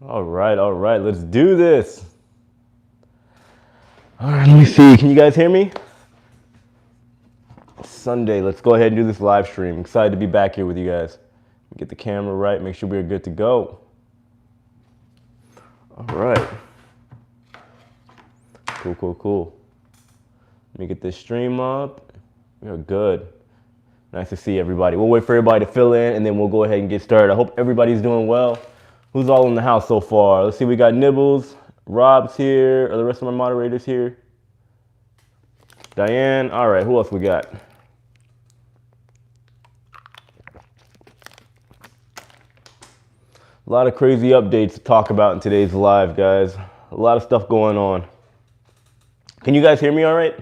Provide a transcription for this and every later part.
All right, let's do this. All right, let me see. Can you guys hear me? Sunday, let's go ahead and do this live stream. Excited to be back here with you guys. Get the camera right, make sure we're good to go. All right. Cool. Let me get this stream up. We are good. Nice to see everybody. We'll wait for everybody to fill in and then we'll go ahead and get started. I hope everybody's doing well. Who's all in the house so far? Let's see, we got Nibbles, Rob's here. Are the rest of my moderators here? Diane, all right, who else we got? A lot of crazy updates to talk about in today's live, guys. A lot of stuff going on. Can you guys hear me all right?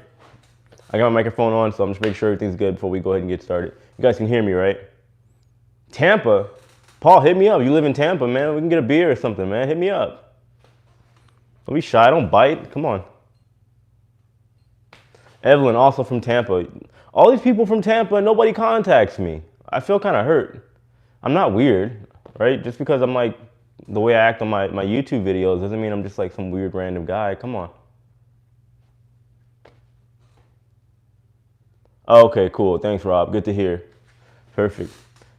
I got my microphone on, so I'm just making sure everything's good before we go ahead and get started. You guys can hear me, right? Tampa? Paul, hit me up. You live in Tampa, man. We can get a beer or something, man. Hit me up. Don't be shy. Don't bite. Come on. Evelyn, also from Tampa. All these people from Tampa, nobody contacts me. I feel kind of hurt. I'm not weird, right? Just because I'm like, the way I act on my YouTube videos doesn't mean I'm just like some weird random guy. Come on. Okay, cool. Thanks, Rob. Good to hear. Perfect.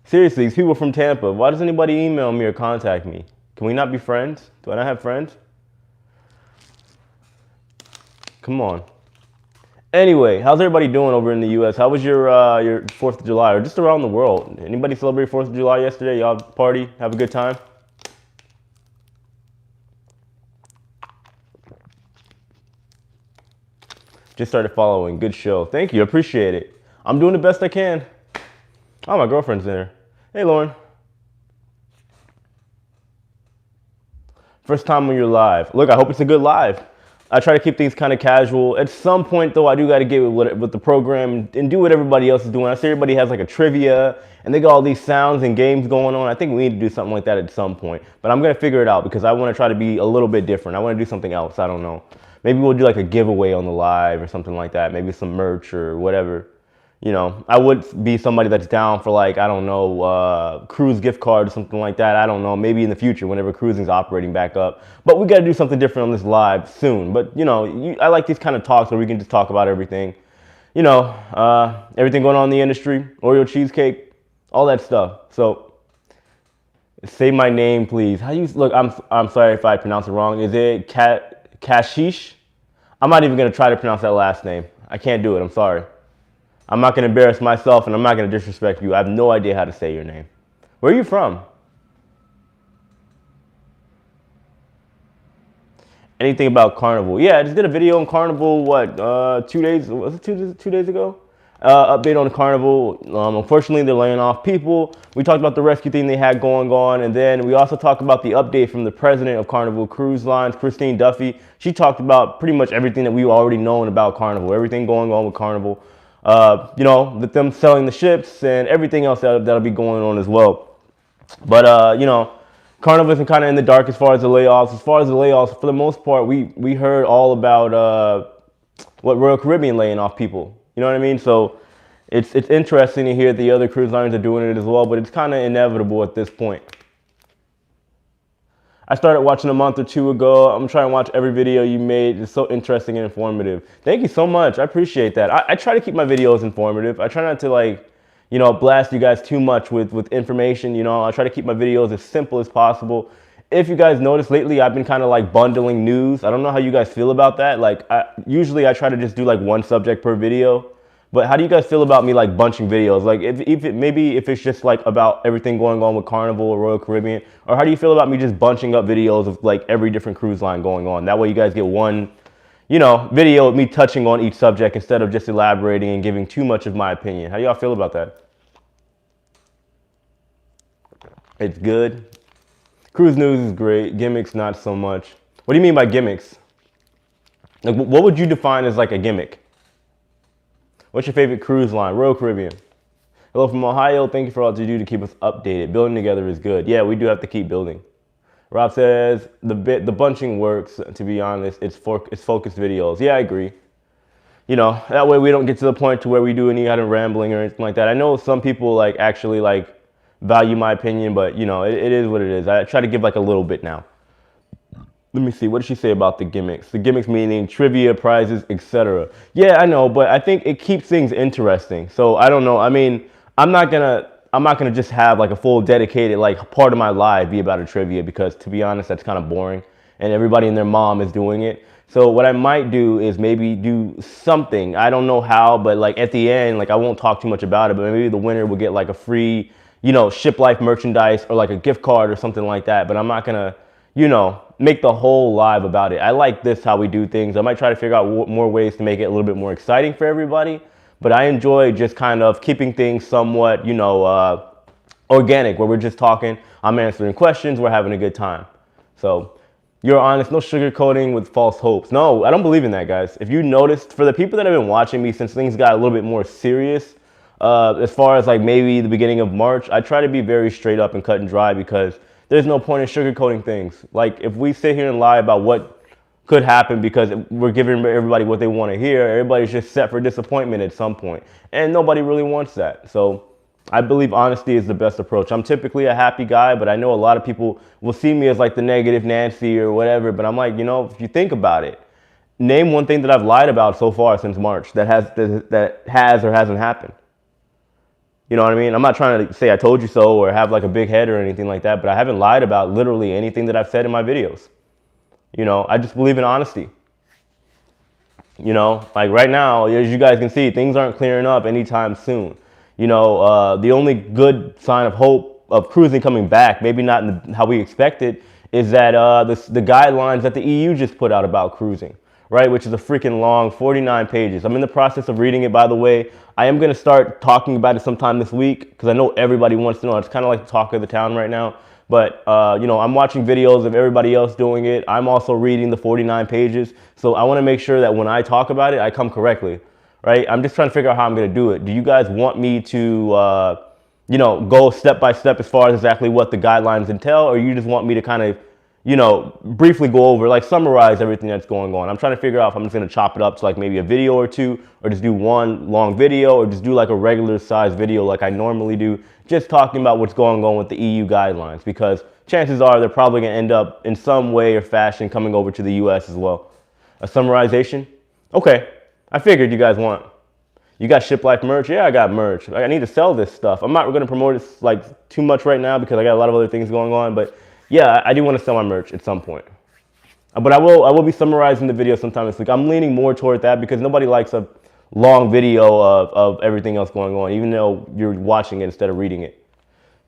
Seriously, these people from Tampa, why does anybody email me or contact me? Can we not be friends? Do I not have friends? Come on. Anyway, how's everybody doing over in the U.S.? How was your 4th of July or just around the world? Anybody celebrate 4th of July yesterday? Y'all party? Have a good time? Just started following. Good show. Thank you. Appreciate it. I'm doing the best I can. Oh, my girlfriend's there. Hey, Lauren. First time on your live. Look, I hope it's a good live. I try to keep things kind of casual. At some point, though, I do got to get with the program and do what everybody else is doing. I see everybody has like a trivia, and they got all these sounds and games going on. I think we need to do something like that at some point. But I'm going to figure it out because I want to try to be a little bit different. I want to do something else. I don't know. Maybe we'll do like a giveaway on the live or something like that. Maybe some merch or whatever. You know, I would be somebody that's down for like, I don't know, cruise gift card or something like that. I don't know, maybe in the future whenever cruising's operating back up. But we got to do something different on this live soon. But, you know, I like these kind of talks where we can just talk about everything. You know, everything going on in the industry, Oreo cheesecake, all that stuff. So say my name, please. How you look? I'm sorry if I pronounce it wrong. Is it Kashish? I'm not even going to try to pronounce that last name. I can't do it. I'm sorry. I'm not going to embarrass myself, and I'm not going to disrespect you. I have no idea how to say your name. Where are you from? Anything about Carnival? Yeah, I just did a video on Carnival, what, 2 days, was it 2 days ago? Update on Carnival. Unfortunately, they're laying off people. We talked about the rescue thing they had going on, and then we also talked about the update from the president of Carnival Cruise Lines, Christine Duffy. She talked about pretty much everything that we've already known about Carnival, everything going on with Carnival. You know, with them selling the ships and everything else that'll be going on as well. But, you know, Carnival is kind of in the dark as far as the layoffs. As far as the layoffs, for the most part, we heard all about what Royal Caribbean laying off people. You know what I mean? So it's interesting to hear the other cruise lines are doing it as well, but it's kind of inevitable at this point. I started watching a month or two ago. I'm trying to watch every video you made. It's so interesting and informative. Thank you so much. I appreciate that. I try to keep my videos informative. I try not to like, you know, blast you guys too much with information. You know, I try to keep my videos as simple as possible. If you guys notice lately, I've been kind of like bundling news. I don't know how you guys feel about that. Like usually I try to just do like one subject per video. But how do you guys feel about me like bunching videos? Like maybe if it's just like about everything going on with Carnival or Royal Caribbean, or how do you feel about me just bunching up videos of like every different cruise line going on? That way you guys get one, you know, video of me touching on each subject instead of just elaborating and giving too much of my opinion. How do y'all feel about that? It's good. Cruise news is great. Gimmicks, not so much. What do you mean by gimmicks? Like, what would you define as like a gimmick? What's your favorite cruise line? Royal Caribbean. Hello from Ohio. Thank you for all you do to keep us updated. Building together is good. Yeah, we do have to keep building. Rob says the bunching works. To be honest, it's focused videos. Yeah, I agree. You know, that way we don't get to the point to where we do any kind of rambling or anything like that. I know some people actually value my opinion, but you know, it is what it is. I try to give like a little bit now. Let me see. What did she say about the gimmicks? The gimmicks meaning trivia, prizes, etc. Yeah, I know, but I think it keeps things interesting. So I don't know. I mean, I'm not gonna just have like a full dedicated like part of my life be about a trivia because to be honest, that's kind of boring, and everybody and their mom is doing it. So what I might do is maybe do something. I don't know how, but like at the end, like I won't talk too much about it, but maybe the winner will get like a free, Shiplife merchandise or like a gift card or something like that. But I'm not gonna, make the whole live about it. I like this how we do things. I might try to figure out more ways to make it a little bit more exciting for everybody. But I enjoy just kind of keeping things somewhat, organic, where we're just talking. I'm answering questions. We're having a good time. So you're honest, no sugarcoating with false hopes. No, I don't believe in that, guys. If you noticed, for the people that have been watching me since things got a little bit more serious, as far as like maybe the beginning of March, I try to be very straight up and cut and dry because there's no point in sugarcoating things. Like if we sit here and lie about what could happen because we're giving everybody what they want to hear, everybody's just set for disappointment at some point. And nobody really wants that. So I believe honesty is the best approach. I'm typically a happy guy, but I know a lot of people will see me as like the negative Nancy or whatever. But I'm like, if you think about it, name one thing that I've lied about so far since March that has or hasn't happened. You know what I mean? I'm not trying to say I told you so or have like a big head or anything like that, but I haven't lied about literally anything that I've said in my videos. I just believe in honesty. Like right now, as you guys can see, things aren't clearing up anytime soon. The only good sign of hope of cruising coming back, maybe not in how we expected, is that the guidelines that the EU just put out about cruising, right? Which is a freaking long 49 pages. I'm in the process of reading it, by the way. I am going to start talking about it sometime this week because I know everybody wants to know. It's kind of like the talk of the town right now. But, I'm watching videos of everybody else doing it. I'm also reading the 49 pages. So I want to make sure that when I talk about it, I come correctly, right? I'm just trying to figure out how I'm going to do it. Do you guys want me to, go step by step as far as exactly what the guidelines entail? Or you just want me to kind of, briefly go over, like summarize everything that's going on? I'm trying to figure out if I'm just going to chop it up to like maybe a video or two, or just do one long video, or just do like a regular size video like I normally do, just talking about what's going on with the EU guidelines, because chances are they're probably going to end up in some way or fashion coming over to the US as well. A summarization? Okay, I figured you guys want. You got Shiplife merch? Yeah, I got merch. I need to sell this stuff. I'm not going to promote it like too much right now because I got a lot of other things going on, but yeah, I do want to sell my merch at some point. But I will be summarizing the video sometime this week. I'm leaning more toward that because nobody likes a long video of everything else going on, even though you're watching it instead of reading it.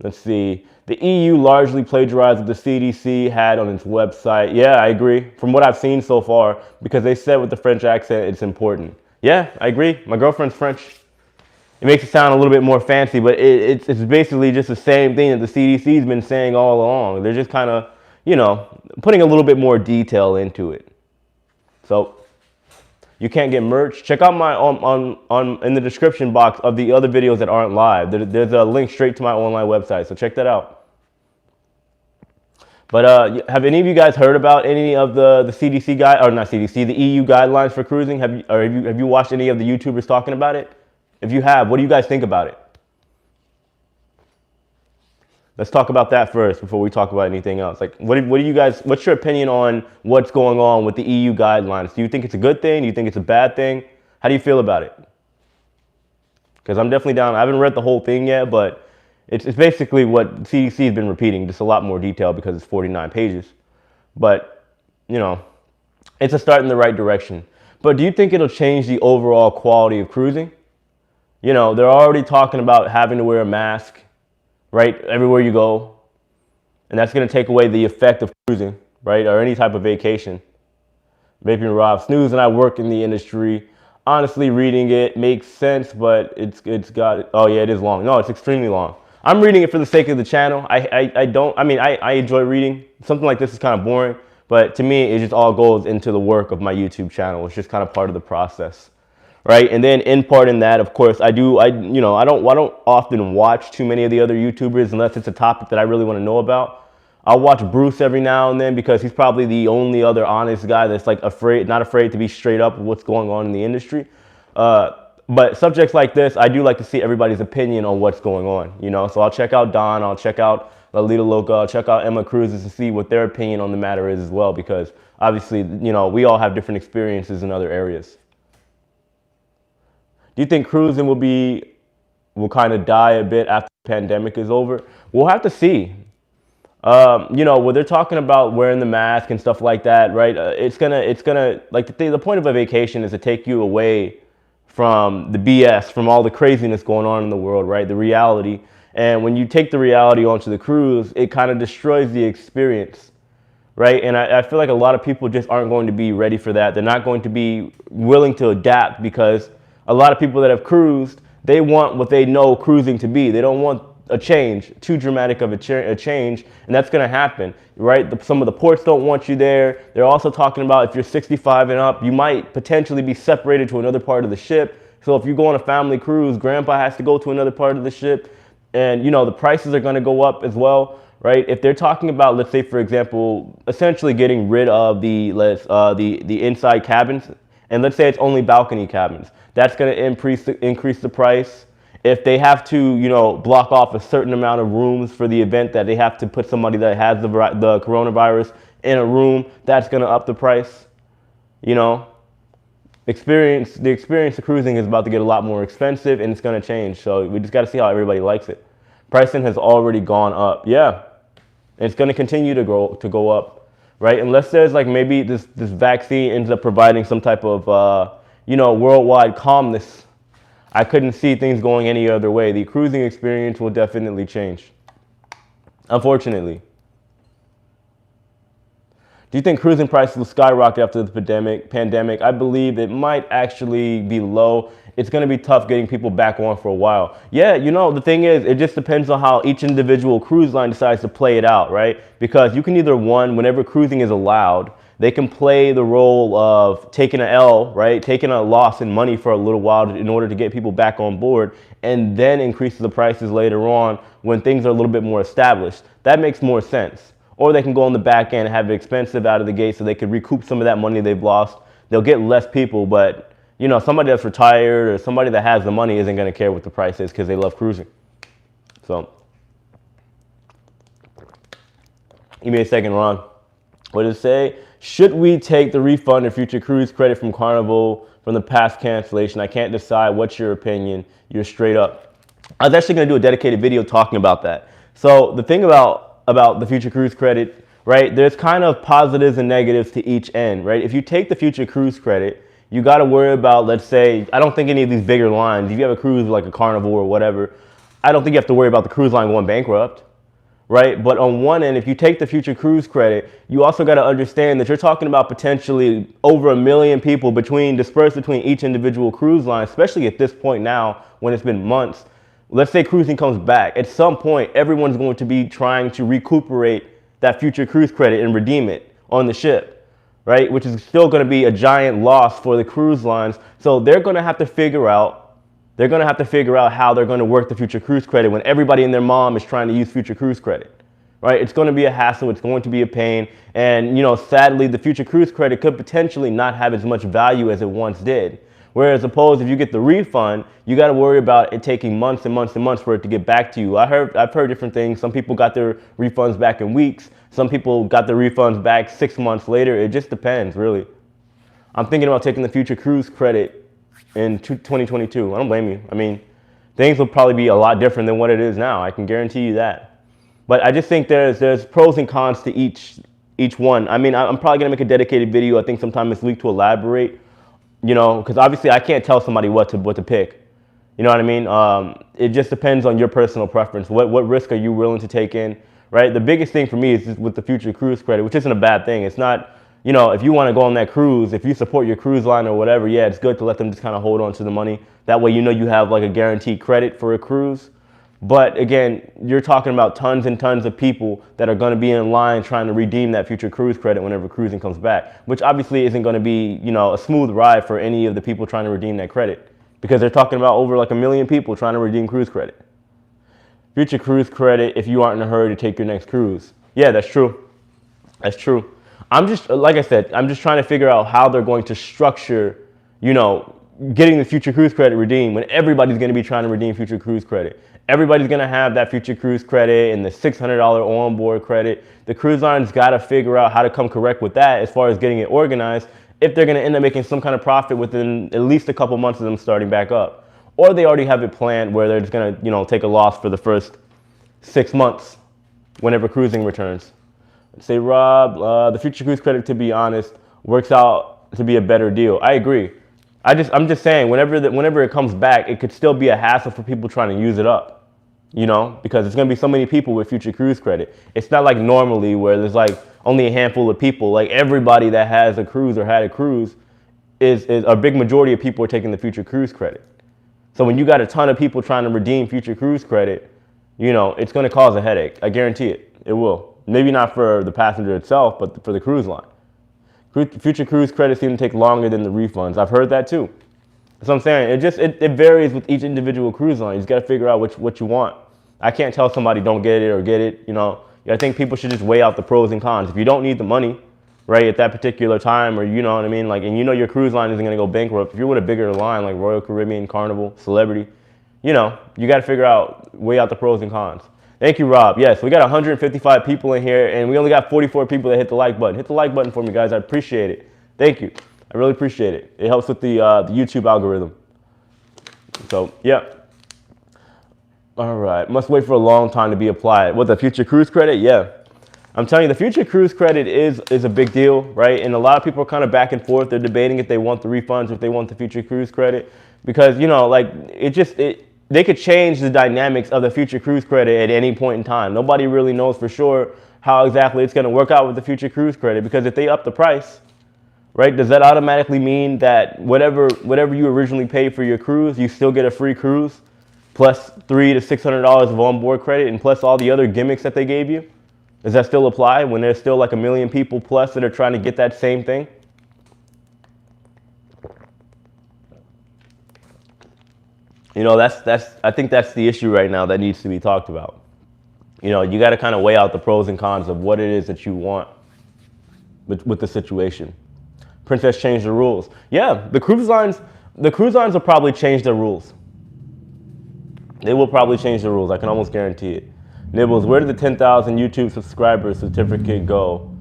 Let's see. The EU largely plagiarized what the CDC had on its website. Yeah, I agree. From what I've seen so far, because they said with the French accent, it's important. Yeah, I agree. My girlfriend's French. It makes it sound a little bit more fancy, but it's basically just the same thing that the CDC's been saying all along. They're just kind of, putting a little bit more detail into it. So you can't get merch. Check out my in the description box of the other videos that aren't live. There's a link straight to my online website, so check that out. But have any of you guys heard about any of the CDC or not CDC, the EU guidelines for cruising? Have you watched any of the YouTubers talking about it? If you have, what do you guys think about it? Let's talk about that first before we talk about anything else. Like, what do you guys, what's your opinion on what's going on with the EU guidelines? Do you think it's a good thing? Do you think it's a bad thing? How do you feel about it? Because I'm definitely down. I haven't read the whole thing yet, but it's basically what CDC has been repeating, just a lot more detail because it's 49 pages. But, it's a start in the right direction. But do you think it'll change the overall quality of cruising? They're already talking about having to wear a mask, right, everywhere you go. And that's going to take away the effect of cruising, right, or any type of vacation. Vaping Rob, Snooze and I work in the industry. Honestly, reading it makes sense, but it's got, oh yeah, it is long. No, it's extremely long. I'm reading it for the sake of the channel. I enjoy reading. Something like this is kind of boring, but to me, it just all goes into the work of my YouTube channel. It's just kind of part of the process. Right, and then in part in that, of course, I don't often watch too many of the other YouTubers unless it's a topic that I really want to know about. I'll watch Bruce every now and then because he's probably the only other honest guy that's like not afraid to be straight up with what's going on in the industry. But subjects like this, I do like to see everybody's opinion on what's going on. So I'll check out Don, I'll check out La Lita Loca. Check out Emma Cruises to see what their opinion on the matter is as well, because obviously, you know, we all have different experiences in other areas. Do you think cruising will kind of die a bit after the pandemic is over? We'll have to see. You know, when they're talking about wearing the mask and stuff like that, right? It's gonna like the point of a vacation is to take you away from the BS, from all the craziness going on in the world, right? The reality. And when you take the reality onto the cruise, it kind of destroys the experience, right? And I feel like a lot of people just aren't going to be ready for that. They're not going to be willing to adapt, because a lot of people that have cruised, they want what they know cruising to be. They don't want a change, too dramatic of a change, and that's going to happen, right? Some of the ports don't want you there. They're also talking about if you're 65 and up, you might potentially be separated to another part of the ship. So if you go on a family cruise, grandpa has to go to another part of the ship, and you know the prices are going to go up as well, right? If they're talking about, let's say for example, essentially getting rid of the inside cabins, and let's say it's only balcony cabins, that's going to increase the price. If they have to, you know, block off a certain amount of rooms for the event, that they have to put somebody that has the coronavirus in a room, that's going to up the price. You know, the experience of cruising is about to get a lot more expensive, and it's going to change. So we just got to see how everybody likes it. Pricing has already gone up. Yeah, it's going to continue to go up, right? Unless there's like maybe this vaccine ends up providing some type of you know, worldwide calmness. I couldn't see things going any other way. The cruising experience will definitely change, unfortunately. Do you think cruising prices will skyrocket after the pandemic? I believe it might actually be low. It's going to be tough getting people back on for a while. Yeah, you know, the thing is, it just depends on how each individual cruise line decides to play it out, right? Because you can either, whenever cruising is allowed, they can play the role of taking an L, right? Taking a loss in money for a little while in order to get people back on board, and then increase the prices later on when things are a little bit more established. That makes more sense. Or they can go on the back end and have it expensive out of the gate so they could recoup some of that money they've lost. They'll get less people, but you know, somebody that's retired or somebody that has the money isn't going to care what the price is because they love cruising. So, give me a second, Ron. What does it say? Should we take the refund or future cruise credit from Carnival from the past cancellation? I can't decide. What's your opinion? You're straight up. I was actually going to do a dedicated video talking about that. So the thing about the future cruise credit, right? There's kind of positives and negatives to each end, right? If you take the future cruise credit, you got to worry about, let's say, I don't think any of these bigger lines, if you have a cruise like a Carnival or whatever, I don't think you have to worry about the cruise line going bankrupt. Right? But on one end, if you take the future cruise credit, you also got to understand that you're talking about potentially over 1 million people dispersed between each individual cruise line, especially at this point now when it's been months. Let's say cruising comes back. At some point, everyone's going to be trying to recuperate that future cruise credit and redeem it on the ship, right? Which is still going to be a giant loss for the cruise lines. So they're going to have to figure out how they're going to work the future cruise credit when everybody and their mom is trying to use future cruise credit, right? It's going to be a hassle. It's going to be a pain. And, you know, sadly, the future cruise credit could potentially not have as much value as it once did. Whereas opposed, if you get the refund, you got to worry about it taking months and months and months for it to get back to you. I've heard different things. Some people got their refunds back in weeks. Some people got their refunds back 6 months later. It just depends, really. I'm thinking about taking the future cruise credit in 2022. I don't blame you. I mean, things will probably be a lot different than what it is now. I can guarantee you that. But I just think there's pros and cons to each one. I mean, I'm probably gonna make a dedicated video, I think sometime this week, to elaborate. You know, because obviously I can't tell somebody what to pick. You know what I mean? It just depends on your personal preference. What risk are you willing to take in, right? The biggest thing for me is just with the future cruise credit, which isn't a bad thing. It's not. You know, if you want to go on that cruise, if you support your cruise line or whatever, yeah, it's good to let them just kind of hold on to the money. That way, you know, you have like a guaranteed credit for a cruise. But again, you're talking about tons and tons of people that are going to be in line trying to redeem that future cruise credit whenever cruising comes back, which obviously isn't going to be, you know, a smooth ride for any of the people trying to redeem that credit, because they're talking about over like 1 million people trying to redeem cruise credit. Future cruise credit if you aren't in a hurry to take your next cruise. Yeah, that's true. That's true. I'm just, like I said, I'm just trying to figure out how they're going to structure, you know, getting the future cruise credit redeemed when everybody's going to be trying to redeem future cruise credit. Everybody's gonna have that future cruise credit and the $600 onboard credit. The cruise lines gotta figure out how to come correct with that as far as getting it organized if they're gonna end up making some kind of profit within at least a couple months of them starting back up. Or they already have it planned where they're just gonna, take a loss for the first 6 months whenever cruising returns. Say, Rob, the future cruise credit, to be honest, works out to be a better deal. I agree. I'm just saying, whenever it comes back, it could still be a hassle for people trying to use it up. Because there's going to be so many people with future cruise credit. It's not like normally where there's like only a handful of people. Like everybody that has a cruise or had a cruise is a big majority of people are taking the future cruise credit. So when you got a ton of people trying to redeem future cruise credit, it's going to cause a headache. I guarantee it. It will. Maybe not for the passenger itself, but for the cruise line. Future cruise credits seem to take longer than the refunds. I've heard that too. That's what I'm saying. It varies with each individual cruise line. You just got to figure out what you want. I can't tell somebody don't get it or get it. I think people should just weigh out the pros and cons. If you don't need the money, right, at that particular time, or you know what I mean, like, and your cruise line isn't going to go bankrupt. If you're with a bigger line like Royal Caribbean, Carnival, Celebrity, you got to figure out, weigh out the pros and cons. Thank you, Rob. Yes, we got 155 people in here, and we only got 44 people that hit the like button. Hit the like button for me, guys. I appreciate it. Thank you. I really appreciate it. It helps with the YouTube algorithm. So, yeah. All right. Must wait for a long time to be applied. What, the future cruise credit? Yeah. I'm telling you, the future cruise credit is a big deal, right? And a lot of people are kind of back and forth. They're debating if they want the refunds or if they want the future cruise credit. Because, they could change the dynamics of the future cruise credit at any point in time. Nobody really knows for sure how exactly it's going to work out with the future cruise credit. Because if they up the price, right, does that automatically mean that whatever you originally paid for your cruise, you still get a free cruise plus $300 to $600 of onboard credit and plus all the other gimmicks that they gave you? Does that still apply when there's still like 1 million people plus that are trying to get that same thing? I think that's the issue right now that needs to be talked about. You got to kind of weigh out the pros and cons of what it is that you want with the situation. Princess changed the rules. Yeah, the cruise lines will probably change their rules. They will probably change the rules. I can almost guarantee it. Nibbles, where did the 10,000 YouTube subscribers certificate go?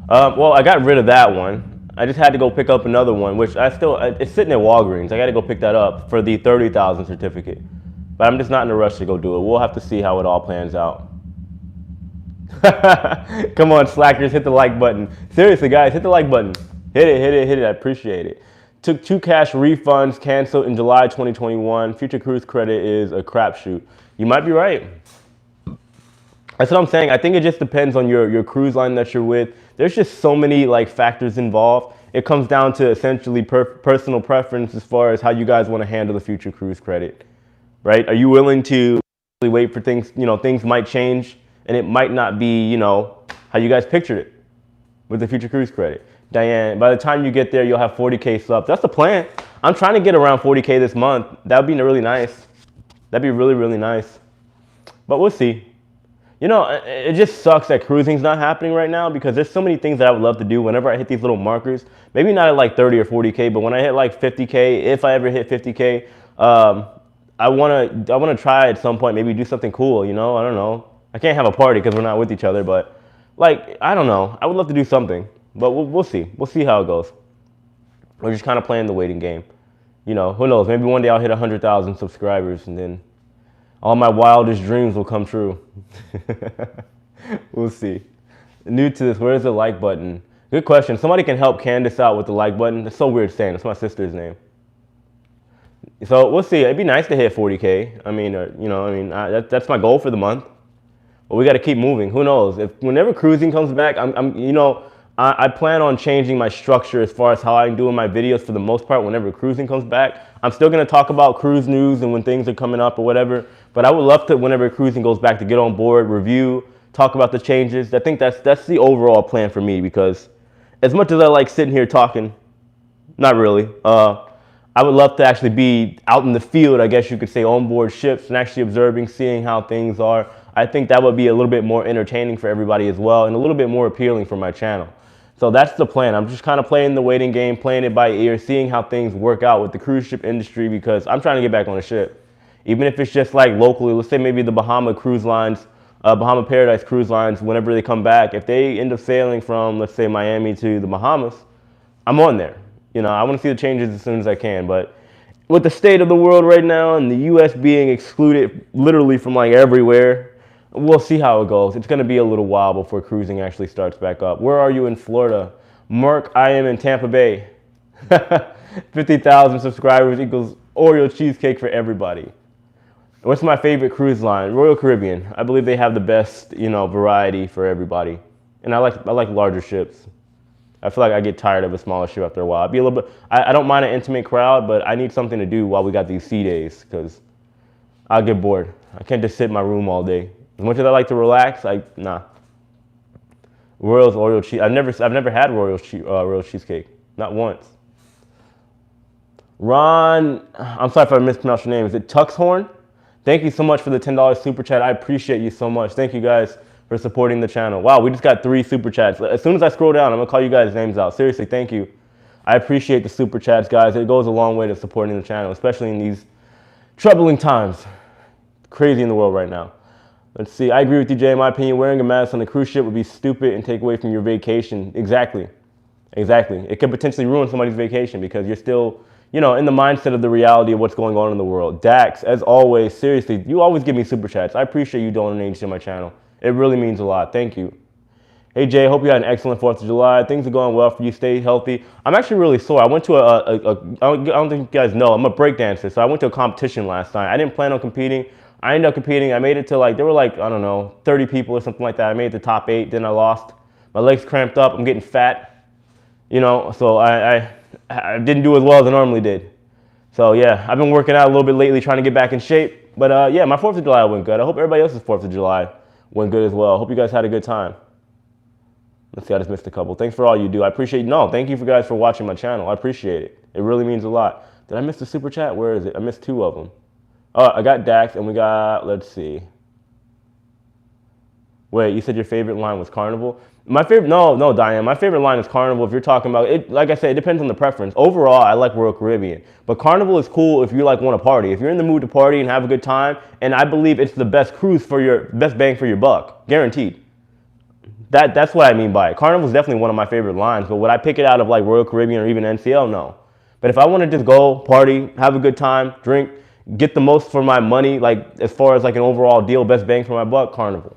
Well, I got rid of that one. I just had to go pick up another one, which it's sitting at Walgreens. I got to go pick that up for the 30,000 certificate. But I'm just not in a rush to go do it. We'll have to see how it all plans out. Come on, slackers, hit the like button. Seriously, guys, hit the like button. Hit it. I appreciate it. Took 2 cash refunds canceled in July 2021. Future cruise credit is a crapshoot. You might be right. That's what I'm saying. I think it just depends on your cruise line that you're with. There's just so many factors involved. It comes down to essentially personal preference as far as how you guys want to handle the future cruise credit, right? Are you willing to wait for things, things might change and it might not be, how you guys pictured it with the future cruise credit. Diane, by the time you get there, you'll have 40K subs. That's the plan. I'm trying to get around 40K this month. That would be really nice. That'd be really, really nice. But we'll see. It just sucks that cruising's not happening right now because there's so many things that I would love to do whenever I hit these little markers. Maybe not at 30 or 40K, but when I hit 50K, if I ever hit 50K, I wanna try at some point, maybe do something cool, I don't know. I can't have a party because we're not with each other, but I don't know. I would love to do something, but we'll see. We'll see how it goes. We're just kind of playing the waiting game. Who knows? Maybe one day I'll hit 100,000 subscribers and then all my wildest dreams will come true. We'll see. New to this, where's the like button? Good question. Somebody can help Candace out with the like button. That's so weird saying. That's my sister's name. So we'll see. It'd be nice to hit 40K. That's my goal for the month. But we got to keep moving. Who knows? Whenever cruising comes back, I plan on changing my structure as far as how I'm doing my videos for the most part whenever cruising comes back. I'm still going to talk about cruise news and when things are coming up or whatever, but I would love to, whenever cruising goes back, to get on board, review, talk about the changes. I think that's the overall plan for me because as much as I like sitting here talking, not really, I would love to actually be out in the field, I guess you could say, on board ships and actually observing, seeing how things are. I think that would be a little bit more entertaining for everybody as well and a little bit more appealing for my channel. So that's the plan. I'm just kind of playing the waiting game, playing it by ear, seeing how things work out with the cruise ship industry because I'm trying to get back on a ship. Even if it's just like locally, let's say maybe the Bahama cruise lines, Bahama Paradise cruise lines, whenever they come back, if they end up sailing from, let's say, Miami to the Bahamas, I'm on there. You know, I want to see the changes as soon as I can. But with the state of the world right now and the U.S. being excluded literally from like everywhere, we'll see how it goes. It's going to be a little while before cruising actually starts back up. Where are you in Florida? Mark, I am in Tampa Bay. 50,000 subscribers equals Oreo cheesecake for everybody. What's my favorite cruise line? Royal Caribbean. I believe they have the best, you know, variety for everybody. And I like larger ships. I feel like I get tired of a smaller ship after a while. I'd be a little bit. I don't mind an intimate crowd, but I need something to do while we got these sea days because I'll get bored. I can't just sit in my room all day. As much as I like to relax, nah. Royal's Oreo cheese. I've never had Royal cheesecake, not once. Ron, I'm sorry if I mispronounced your name. Is it Tuxhorn? Thank you so much for the $10 super chat. I appreciate you so much. Thank you guys for supporting the channel. Wow, we just got 3 super chats. As soon as I scroll down, I'm gonna call you guys' names out. Seriously, thank you. I appreciate the super chats, guys. It goes a long way to supporting the channel, especially in these troubling times. Crazy in the world right now. Let's see. I agree with you, Jay. In my opinion, wearing a mask on a cruise ship would be stupid and take away from your vacation. Exactly. It could potentially ruin somebody's vacation because you're still, you know, in the mindset of the reality of what's going on in the world. Dax, as always, seriously, you always give me super chats. I appreciate you donating to my channel. It really means a lot. Thank you. Hey, Jay, hope you had an excellent 4th of July. Things are going well for you. Stay healthy. I'm actually really sore. I went to I don't think you guys know, I'm a breakdancer, so I went to a competition last night. I didn't plan on competing. I ended up competing. I made it to like, there were like, I don't know, 30 people or something like that. I made the top 8, then I lost. My legs cramped up. I'm getting fat, you know, so I didn't do as well as I normally did. So yeah, I've been working out a little bit lately, trying to get back in shape. But yeah, my 4th of July went good. I hope everybody else's 4th of July went good as well. Hope you guys had a good time. Let's see, I just missed a couple. Thanks for all you do. I appreciate, no, thank you for guys for watching my channel. I appreciate it. It really means a lot. Did I miss the super chat? Where is it? I missed 2 of them. I got Dax and we got, let's see. Wait, you said your favorite line was Carnival? My favorite, no, Diane. My favorite line is Carnival. If you're talking about it, like I said, it depends on the preference. Overall, I like Royal Caribbean, but Carnival is cool if you like want to party. If you're in the mood to party and have a good time, and I believe it's the best cruise for your best bang for your buck, guaranteed. That's what I mean by it. Carnival is definitely one of my favorite lines, but would I pick it out of like Royal Caribbean or even NCL? No. But if I want to just go party, have a good time, drink, get the most for my money, like as far as like an overall deal, best bang for my buck, Carnival.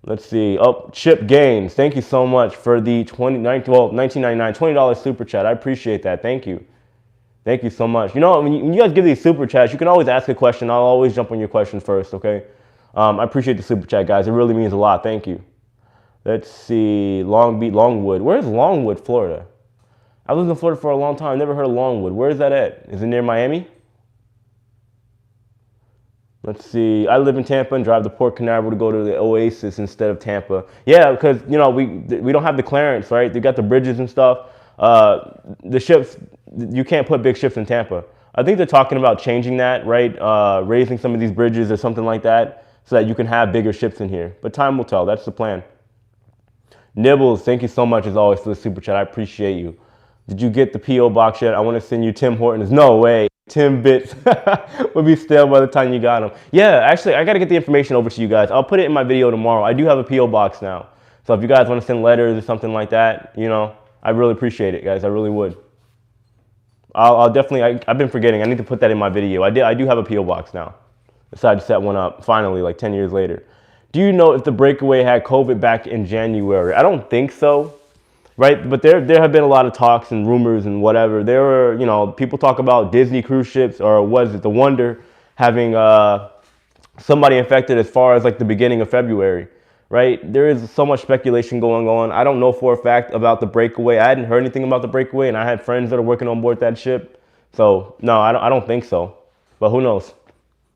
Let's see. Oh, Chip Gaines. Thank you so much for the $19.99 $20 super chat. I appreciate that. Thank you. Thank you so much. You know, when you guys give these super chats, you can always ask a question. I'll always jump on your question first, okay? I appreciate the super chat, guys. It really means a lot. Thank you. Let's see. Long Beach, Longwood. Where's Longwood, Florida? I lived in Florida for a long time. Never heard of Longwood. Where is that at? Is it near Miami? Let's see. I live in Tampa and drive to Port Canaveral to go to the Oasis instead of Tampa. Yeah, because you know we don't have the clearance, right? They got the bridges and stuff. The ships, you can't put big ships in Tampa. I think they're talking about changing that, right? Raising some of these bridges or something like that, so that you can have bigger ships in here. But time will tell. That's the plan. Nibbles, thank you so much as always for the super chat. I appreciate you. Did you get the P.O. box yet? I want to send you Tim Hortons. No way. 10 bits would be stale by the time you got them. Yeah, actually, I got to get the information over to you guys. I'll put it in my video tomorrow. I do have a P.O. box now. So if you guys want to send letters or something like that, you know, I really appreciate it, guys. I really would. I'll definitely, I've been forgetting. I need to put that in my video. I do have a P.O. box now. Decided to set one up finally, like 10 years later. Do you know if the breakaway had COVID back in January? I don't think so. Right, but there have been a lot of talks and rumors and whatever. There were, you know, people talk about Disney cruise ships, or was it the Wonder, having somebody infected as far as like the beginning of February, right? There is so much speculation going on. I don't know for a fact about the breakaway. I hadn't heard anything about the breakaway, and I had friends that are working on board that ship. So no, I don't think so. But who knows?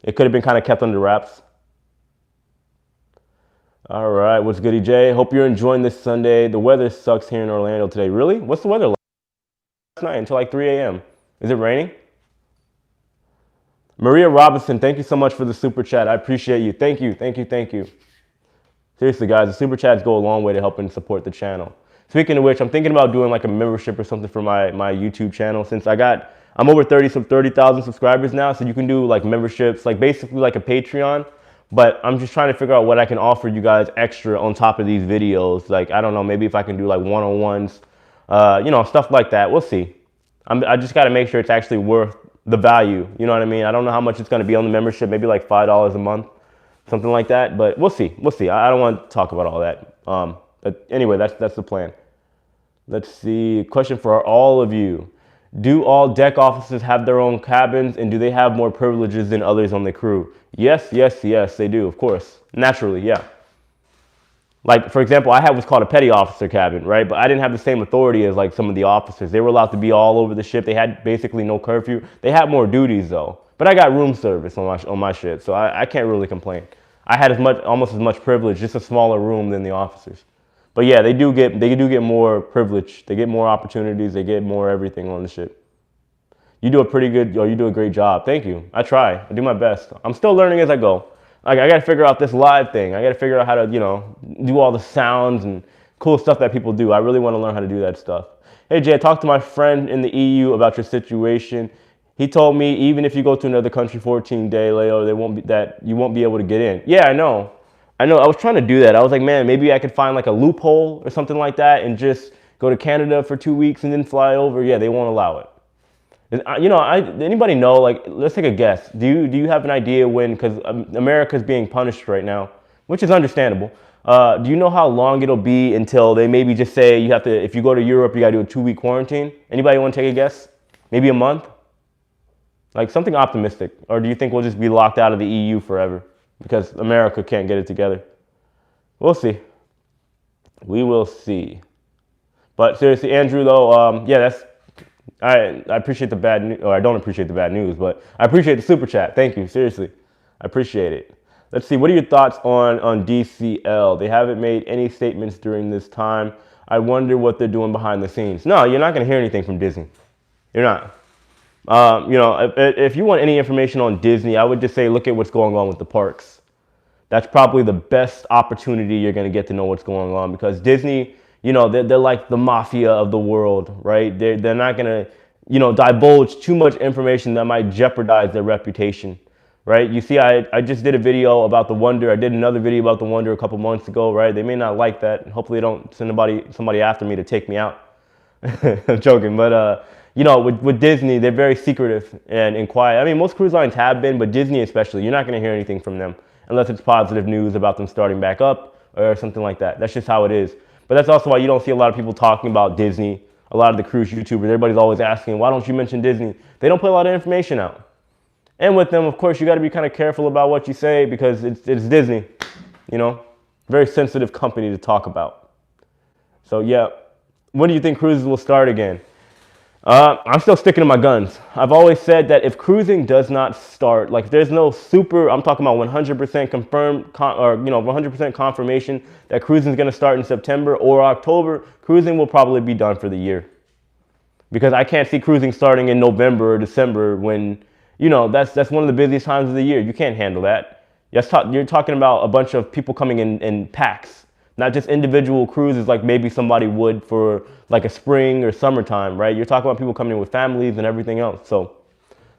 It could have been kind of kept under wraps. All right, what's goody, Jay? Hope you're enjoying this Sunday. The weather sucks here in Orlando today. Really? What's the weather like? Last night until like 3 a.m. Is it raining? Maria Robinson, thank you so much for the super chat. I appreciate you. Thank you, thank you, thank you. Seriously, guys, the super chats go a long way to helping support the channel. Speaking of which, I'm thinking about doing like a membership or something for my YouTube channel, since I got I'm over 30,000 subscribers now, so you can do like memberships, like basically like a Patreon. But I'm just trying to figure out what I can offer you guys extra on top of these videos. Like, I don't know, maybe if I can do like one-on-ones, you know, stuff like that. We'll see. I just got to make sure it's actually worth the value. You know what I mean? I don't know how much it's going to be on the membership, maybe like $5 a month, something like that. But we'll see. We'll see. I don't want to talk about all that. But anyway, that's the plan. Let's see. Question for all of you. Do all deck officers have their own cabins, and do they have more privileges than others on the crew? Yes, yes, yes, they do, of course. Naturally, yeah. Like, for example, I had what's called a petty officer cabin, right? But I didn't have the same authority as like some of the officers. They were allowed to be all over the ship. They had basically no curfew. They had more duties though. But I got room service on my ship, so I can't really complain. I had almost as much privilege, just a smaller room than the officers. But yeah, they do get more privilege. They get more opportunities. They get more everything on the ship. You do a great job. Thank you. I try. I do my best. I'm still learning as I go. Like, I got to figure out this live thing. I got to figure out how to, you know, do all the sounds and cool stuff that people do. I really want to learn how to do that stuff. Hey Jay, I talked to my friend in the EU about your situation. He told me even if you go to another country 14-day layover, you won't be able to get in. Yeah, I know. I was trying to do that. I was like, man, maybe I could find like a loophole or something like that and just go to Canada for 2 weeks and then fly over. Yeah, they won't allow it. You know, anybody know, like, let's take a guess. Do you have an idea when, because America's being punished right now, which is understandable. Do you know how long it'll be until they maybe just say you have to, if you go to Europe, you got to do a 2-week quarantine? Anybody want to take a guess? Maybe a month? Like something optimistic. Or do you think we'll just be locked out of the EU forever because America can't get it together? We'll see. We will see. But seriously, Andrew, though, yeah, I appreciate the bad news, or I don't appreciate the bad news, but I appreciate the super chat. Thank you, seriously. I appreciate it. Let's see, what are your thoughts on DCL? They haven't made any statements during this time. I wonder what they're doing behind the scenes. No, you're not going to hear anything from Disney. You're not. You know, if you want any information on Disney, I would just say look at what's going on with the parks. That's probably the best opportunity you're going to get to know what's going on, because Disney, you know, they're like the mafia of the world, right? They're not going to, you know, divulge too much information that might jeopardize their reputation, right? You see, I just did a video about the Wonder. I did another video about the Wonder a couple months ago, right? They may not like that. Hopefully they don't send somebody after me to take me out. I'm joking, but you know, with Disney, they're very secretive and quiet. I mean, most cruise lines have been, but Disney especially, you're not going to hear anything from them unless it's positive news about them starting back up or something like that. That's just how it is. But that's also why you don't see a lot of people talking about Disney. A lot of the cruise YouTubers, everybody's always asking, why don't you mention Disney? They don't put a lot of information out. And with them, of course, you got to be kind of careful about what you say because it's Disney, you know, very sensitive company to talk about. So yeah, when do you think cruises will start again? I'm still sticking to my guns. I've always said that if cruising does not start, like there's no I'm talking about 100% confirmed, or you know, 100% confirmation that cruising is going to start in September or October, cruising will probably be done for the year. Because I can't see cruising starting in November or December when, you know, that's one of the busiest times of the year. You can't handle that. You're talking about a bunch of people coming in packs. Not just individual cruises like maybe somebody would for like a spring or summertime, right? You're talking about people coming in with families and everything else. So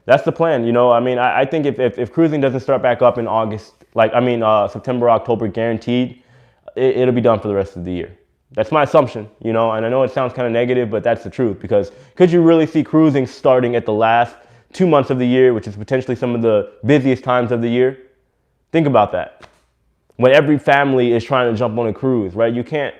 that's the plan, you know? I mean, I think if cruising doesn't start back up in August, September, October, guaranteed, it'll be done for the rest of the year. That's my assumption, you know? And I know it sounds kind of negative, but that's the truth, because could you really see cruising starting at the last 2 months of the year, which is potentially some of the busiest times of the year? Think about that. When every family is trying to jump on a cruise, right? You can't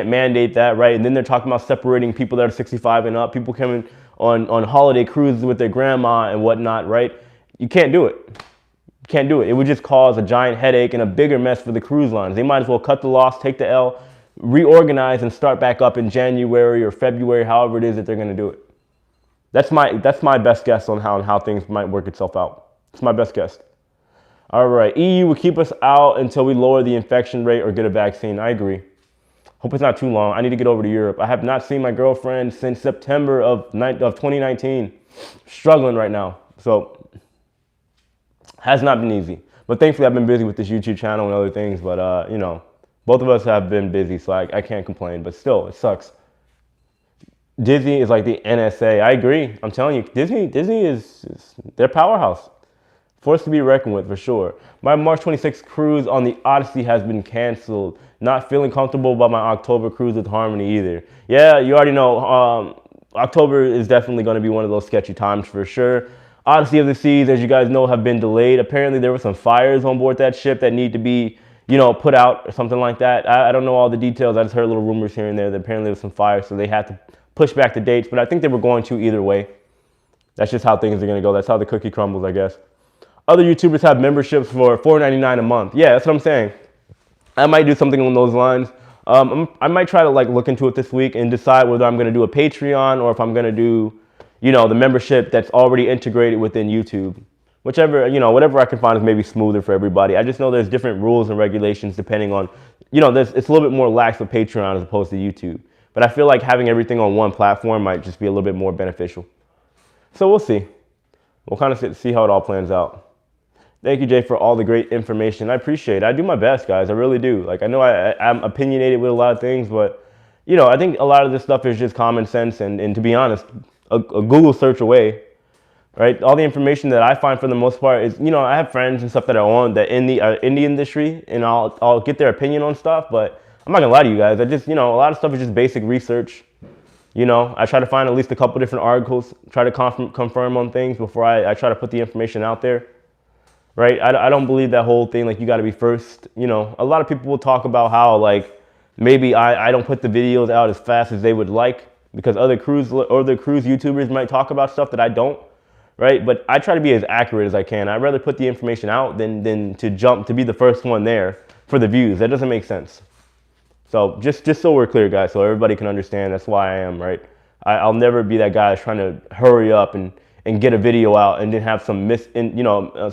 mandate that, right? And then they're talking about separating people that are 65 and up, people coming on holiday cruises with their grandma and whatnot, right? You can't do it. You can't do it. It would just cause a giant headache and a bigger mess for the cruise lines. They might as well cut the loss, take the L, reorganize and start back up in January or February, however it is that they're going to do it. That's my best guess on how things might work itself out. It's my best guess. All right, EU will keep us out until we lower the infection rate or get a vaccine. I agree. Hope it's not too long. I need to get over to Europe. I have not seen my girlfriend since September of 2019. Struggling right now. So, has not been easy. But thankfully, I've been busy with this YouTube channel and other things. But, you know, both of us have been busy, so I can't complain. But still, it sucks. Disney is like the NSA. I agree. I'm telling you, Disney is their powerhouse. Forced to be reckoned with for sure. My March 26th cruise on the Odyssey has been canceled. Not feeling comfortable about my October cruise with Harmony either. Yeah, you already know. October is definitely going to be one of those sketchy times for sure. Odyssey of the Seas, as you guys know, have been delayed. Apparently, there were some fires on board that ship that need to be, put out or something like that. I don't know all the details. I just heard little rumors here and there that apparently there was some fires, so they had to push back the dates. But I think they were going to either way. That's just how things are going to go. That's how the cookie crumbles, I guess. Other YouTubers have memberships for $4.99 a month. Yeah, that's what I'm saying. I might do something along those lines. I might try to look into it this week and decide whether I'm going to do a Patreon or if I'm going to do, the membership that's already integrated within YouTube. Whichever, whatever I can find is maybe smoother for everybody. I just know there's different rules and regulations depending on, it's a little bit more lax with Patreon as opposed to YouTube. But I feel like having everything on one platform might just be a little bit more beneficial. So we'll see. We'll kind of see how it all plans out. Thank you, Jay, for all the great information. I appreciate it. I do my best, guys. I really do. I know I'm opinionated with a lot of things, but, I think a lot of this stuff is just common sense. And to be honest, a Google search away, right? All the information that I find for the most part is, I have friends and stuff that are on that in the indie industry, and I'll get their opinion on stuff. But I'm not going to lie to you guys. I just, a lot of stuff is just basic research. I try to find at least a couple different articles, try to confirm on things before I try to put the information out there. Right? I don't believe that whole thing, you got to be first. A lot of people will talk about how, maybe I don't put the videos out as fast as they would like because other cruise YouTubers might talk about stuff that I don't, right? But I try to be as accurate as I can. I'd rather put the information out than to be the first one there for the views. That doesn't make sense. So just so we're clear, guys, so everybody can understand, that's why I am, right? I'll never be that guy trying to hurry up and get a video out and then have some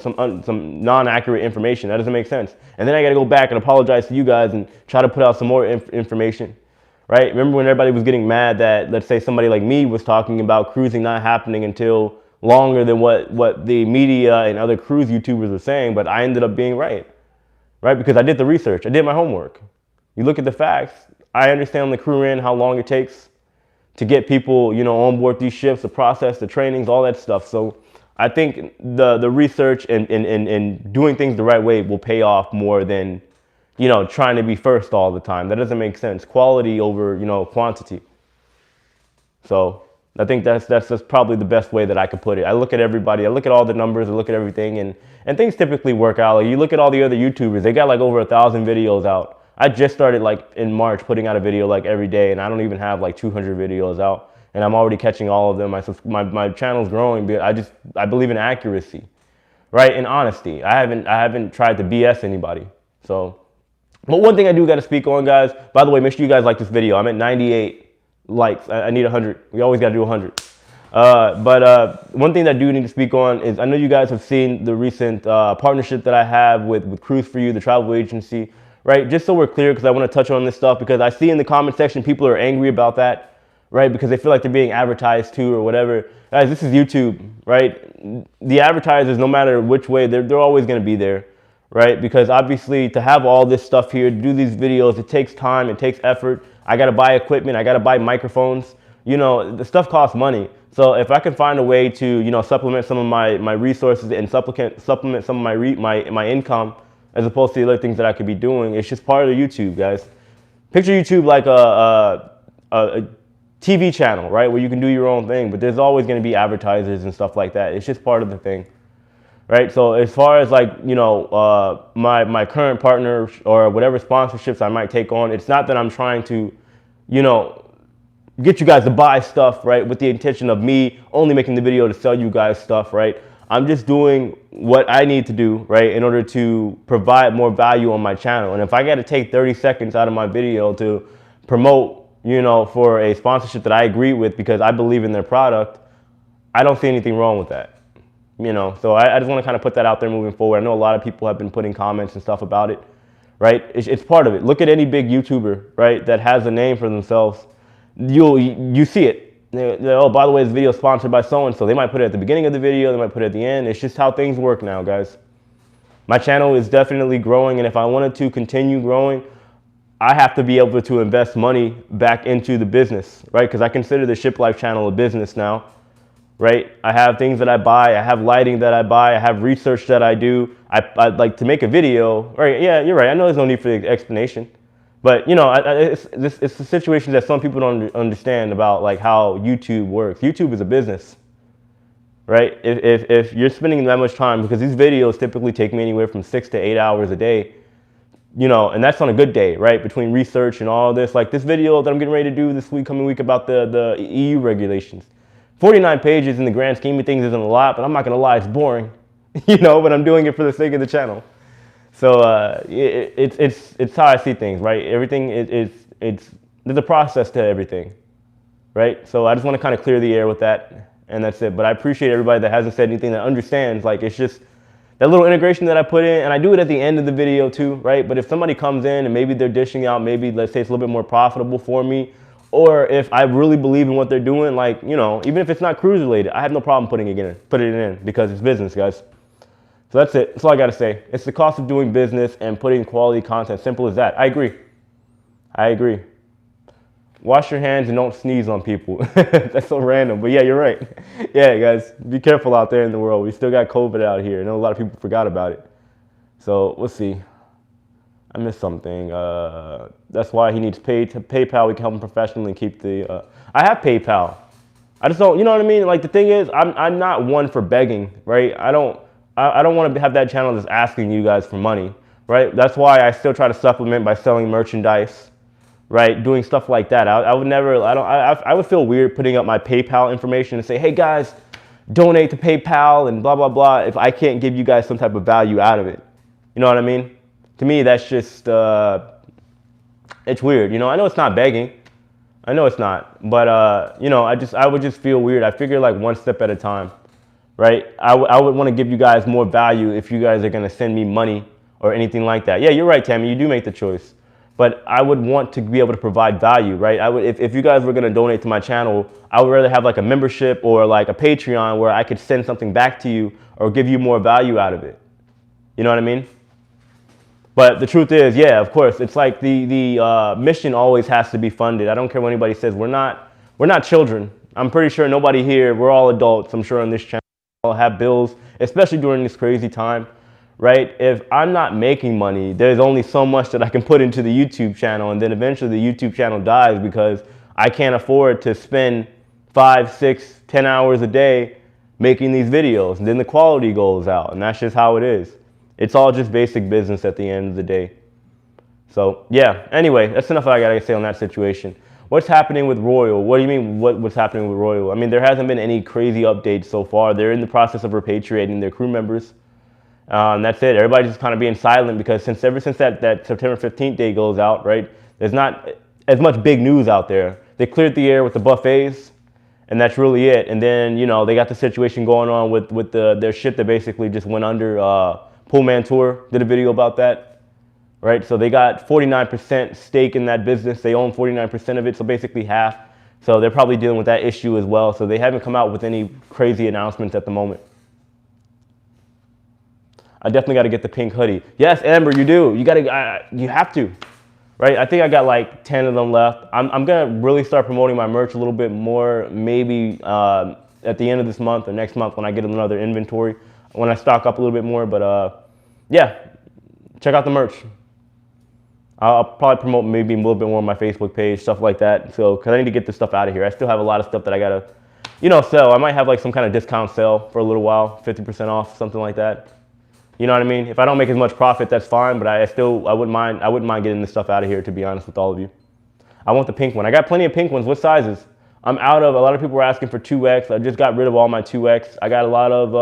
some non-accurate information. That doesn't make sense. And then I got to go back and apologize to you guys and try to put out some more information, right? Remember when everybody was getting mad that, let's say, somebody like me was talking about cruising not happening until longer than what the media and other cruise YouTubers were saying, but I ended up being right? Because I did the research. I did my homework. You look at the facts. I understand the crew in, how long it takes to get people, on board these ships, the process, the trainings, all that stuff. So I think the research and doing things the right way will pay off more than, trying to be first all the time. That doesn't make sense. Quality over, quantity. So I think that's probably the best way that I could put it. I look at everybody, I look at all the numbers, I look at everything, and things typically work out. You look at all the other YouTubers, they got over 1,000 videos out. I just started in March putting out a video every day, and I don't even have 200 videos out, and I'm already catching all of them. My channel's growing, but I believe in accuracy, right? And honesty. I haven't tried to BS anybody. So, but one thing I do got to speak on, guys. By the way, make sure you guys like this video. I'm at 98 likes. I need 100. We always got to do 100. But one thing that I do need to speak on is I know you guys have seen the recent partnership that I have with Cruise For You, the travel agency. Right, just so we're clear, because I want to touch on this stuff, because I see in the comment section people are angry about that, right? Because they feel like they're being advertised to or whatever. Guys, this is YouTube, right? The advertisers, no matter which way, they're always going to be there, right? Because obviously to have all this stuff here, to do these videos, it takes time, it takes effort. I got to buy equipment, I got to buy microphones. The stuff costs money. So if I can find a way to, supplement some of my resources and supplement some of my income, as opposed to the other things that I could be doing, it's just part of the YouTube, guys. Picture YouTube like a TV channel, right, where you can do your own thing, but there's always going to be advertisers and stuff like that. It's just part of the thing, right? So as far as my current partner or whatever sponsorships I might take on, it's not that I'm trying to, get you guys to buy stuff, right, with the intention of me only making the video to sell you guys stuff, right? I'm just doing what I need to do, right, in order to provide more value on my channel. And if I got to take 30 seconds out of my video to promote, for a sponsorship that I agree with because I believe in their product, I don't see anything wrong with that. So I just want to kind of put that out there moving forward. I know a lot of people have been putting comments and stuff about it, right? It's part of it. Look at any big YouTuber, right, that has a name for themselves. You see it. Oh, by the way, this video is sponsored by so-and-so. They might put it at the beginning of the video. They might put it at the end. It's just how things work now, guys. My channel is definitely growing, and if I wanted to continue growing, I have to be able to invest money back into the business, right? Because I consider the Shiplife channel a business now, right? I have things that I buy, I have lighting that I buy, I have research that I do. I like to make a video, right? Yeah, you're right. I know there's no need for the explanation, but you know, it's the situation that some people don't understand about like how YouTube works. YouTube is a business, right? If you're spending that much time, because these videos typically take me anywhere from 6 to 8 hours a day, you know, and that's on a good day, right? Between research and all this, like this video that I'm getting ready to do this coming week about the EU regulations. 49 pages in the grand scheme of things isn't a lot, but I'm not gonna lie, it's boring, you know, but I'm doing it for the sake of the channel. So it's how I see things, right? Everything there's a process to everything, right? So I just want to kind of clear the air with that, and that's it. But I appreciate everybody that hasn't said anything, that understands. Like, it's just that little integration that I put in, and I do it at the end of the video too, right? But if somebody comes in and maybe they're dishing out, maybe let's say it's a little bit more profitable for me, or if I really believe in what they're doing, like, you know, even if it's not cruise related, I have no problem putting it in because it's business, guys. So that's it. That's all I got to say. It's the cost of doing business and putting quality content. Simple as that. I agree. I agree. Wash your hands and don't sneeze on people. That's so random, but yeah, you're right. Yeah, guys, be careful out there in the world. We still got COVID out here. I know a lot of people forgot about it. So let's see. I missed something. That's why he needs PayPal. We can help him professionally and keep the. I have PayPal. I just don't. You know what I mean? Like, the thing is, I'm not one for begging, right? I don't want to have that channel just asking you guys for money, right? That's why I still try to supplement by selling merchandise, right? Doing stuff like that. I would never, I would feel weird putting up my PayPal information and say, hey guys, donate to PayPal and blah, blah, blah, if I can't give you guys some type of value out of it. You know what I mean? To me, that's just, it's weird. You know, I know it's not begging. I know it's not, but you know, I would just feel weird. I figure like one step at a time. Right? I would want to give you guys more value if you guys are going to send me money or anything like that. Yeah, you're right, Tammy. You do make the choice. But I would want to be able to provide value, right? If you guys were going to donate to my channel, I would rather have like a membership or like a Patreon where I could send something back to you or give you more value out of it. You know what I mean? But the truth is, yeah, of course, it's like the mission always has to be funded. I don't care what anybody says. We're not children. I'm pretty sure nobody here, we're all adults, I'm sure, on this channel. I'll have bills, especially during this crazy time, right? If I'm not making money, there's only so much that I can put into the YouTube channel, and then eventually the YouTube channel dies because I can't afford to spend 5, 6, 10 hours a day making these videos, and then the quality goes out, and that's just how it is. It's all just basic business at the end of the day. So yeah, anyway, that's enough I gotta say on that situation. What's happening with Royal? What do you mean what's happening with Royal? I mean, there hasn't been any crazy updates so far. They're in the process of repatriating their crew members. And that's it. Everybody's just kind of being silent because ever since that September 15th day goes out, right, there's not as much big news out there. They cleared the air with the buffets, and that's really it. And then, you know, they got the situation going on with their ship that basically just went under. Pullman Tour did a video about that. Right, so they got 49% stake in that business. They own 49% of it, so basically half. So they're probably dealing with that issue as well. So they haven't come out with any crazy announcements at the moment. I definitely got to get the pink hoodie. Yes, Amber, you do. You have to, right? I think I got like 10 of them left. I'm gonna really start promoting my merch a little bit more, maybe at the end of this month or next month when I get another inventory, when I stock up a little bit more. But yeah, check out the merch. I'll probably promote maybe a little bit more on my Facebook page, stuff like that. So, cause I need to get this stuff out of here. I still have a lot of stuff that I gotta, you know, sell. I might have like some kind of discount sale for a little while, 50% off, something like that. You know what I mean? If I don't make as much profit, that's fine. But I wouldn't mind getting this stuff out of here, to be honest with all of you. I want the pink one. I got plenty of pink ones. What sizes? I'm out of. A lot of people were asking for 2X. I just got rid of all my 2X. I got a lot of.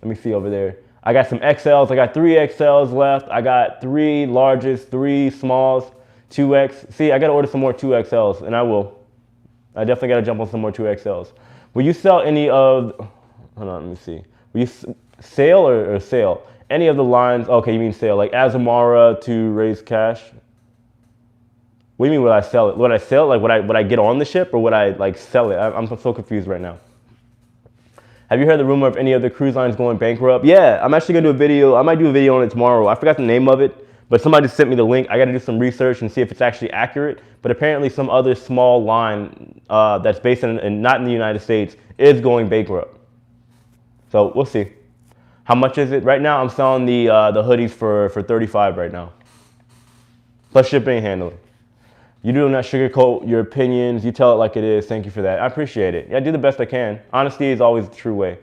Let me see over there. I got some XLs. I got 3 XLs left. I got 3 larges, 3 smalls, 2X. See, I got to order some more 2XLs, and I will. I definitely got to jump on some more 2XLs. Will you sell any of, hold on, let me see. Will you sale or sale? Any of the lines, okay, you mean sale, like Azamara to raise cash? What do you mean would I sell it? Would I sell it? Like would I get on the ship or would I like sell it? I'm so confused right now. Have you heard the rumor of any other cruise lines going bankrupt? Yeah, I'm actually gonna do a video. I might do a video on it tomorrow. I forgot the name of it, But somebody just sent me the link. I got to do some research and see if it's actually accurate. But apparently some other small line that's based in not in the United States is going bankrupt. So we'll see. How much is it? Right now I'm selling the hoodies for $35 right now. Plus shipping and handling. You do not sugarcoat your opinions. You tell it like it is. Thank you for that. I appreciate it. Yeah, I do the best I can. Honesty is always the true way.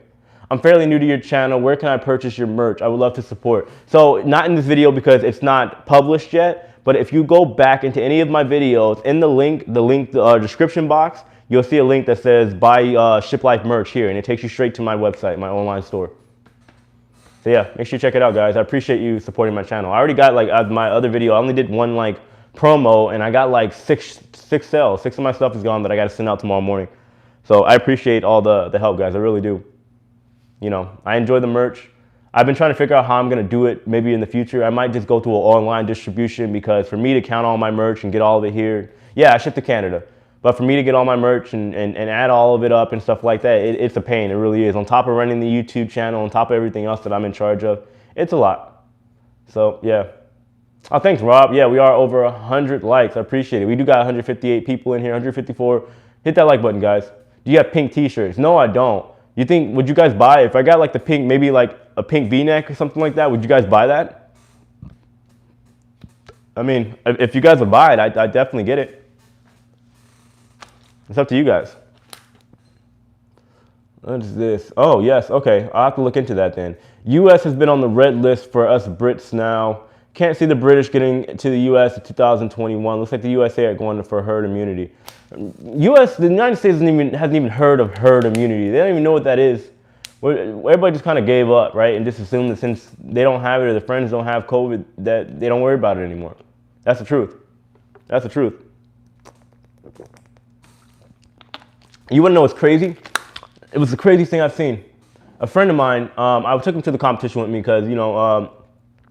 I'm fairly new to your channel. Where can I purchase your merch? I would love to support. So not in this video because it's not published yet, but if you go back into any of my videos, in the description box, you'll see a link that says buy Shiplife merch here, and it takes you straight to my website, my online store. So yeah, make sure you check it out, guys. I appreciate you supporting my channel. I already got my other video, I only did one promo, and I got six sales. 6 of my stuff is gone that I got to send out tomorrow morning. So I appreciate all the help, guys. I really do. You know, I enjoy the merch. I've been trying to figure out how I'm going to do it maybe in the future. I might just go to an online distribution because for me to count all my merch and get all of it here, yeah, I ship to Canada. But for me to get all my merch and add all of it up and stuff like that, it's a pain. It really is. On top of running the YouTube channel, on top of everything else that I'm in charge of, it's a lot. So, yeah. Oh, thanks, Rob. Yeah, we are over 100 likes. I appreciate it. We do got 158 people in here, 154. Hit that like button, guys. Do you have pink t-shirts? No, I don't. You think, would you guys buy it? If I got the pink, maybe a pink V-neck or something like that, would you guys buy that? I mean, if you guys would buy it, I'd definitely get it. It's up to you guys. What is this? Oh, yes. Okay. I'll have to look into that then. U.S. has been on the red list for us Brits now. Can't see the British getting to the U.S. in 2021. Looks like the USA are going for herd immunity. The United States hasn't even heard of herd immunity. They don't even know what that is. Everybody just kind of gave up, right? And just assumed that since they don't have it or their friends don't have COVID, that they don't worry about it anymore. That's the truth. That's the truth. You want to know what's crazy? It was the craziest thing I've seen. A friend of mine, I took him to the competition with me because, you know,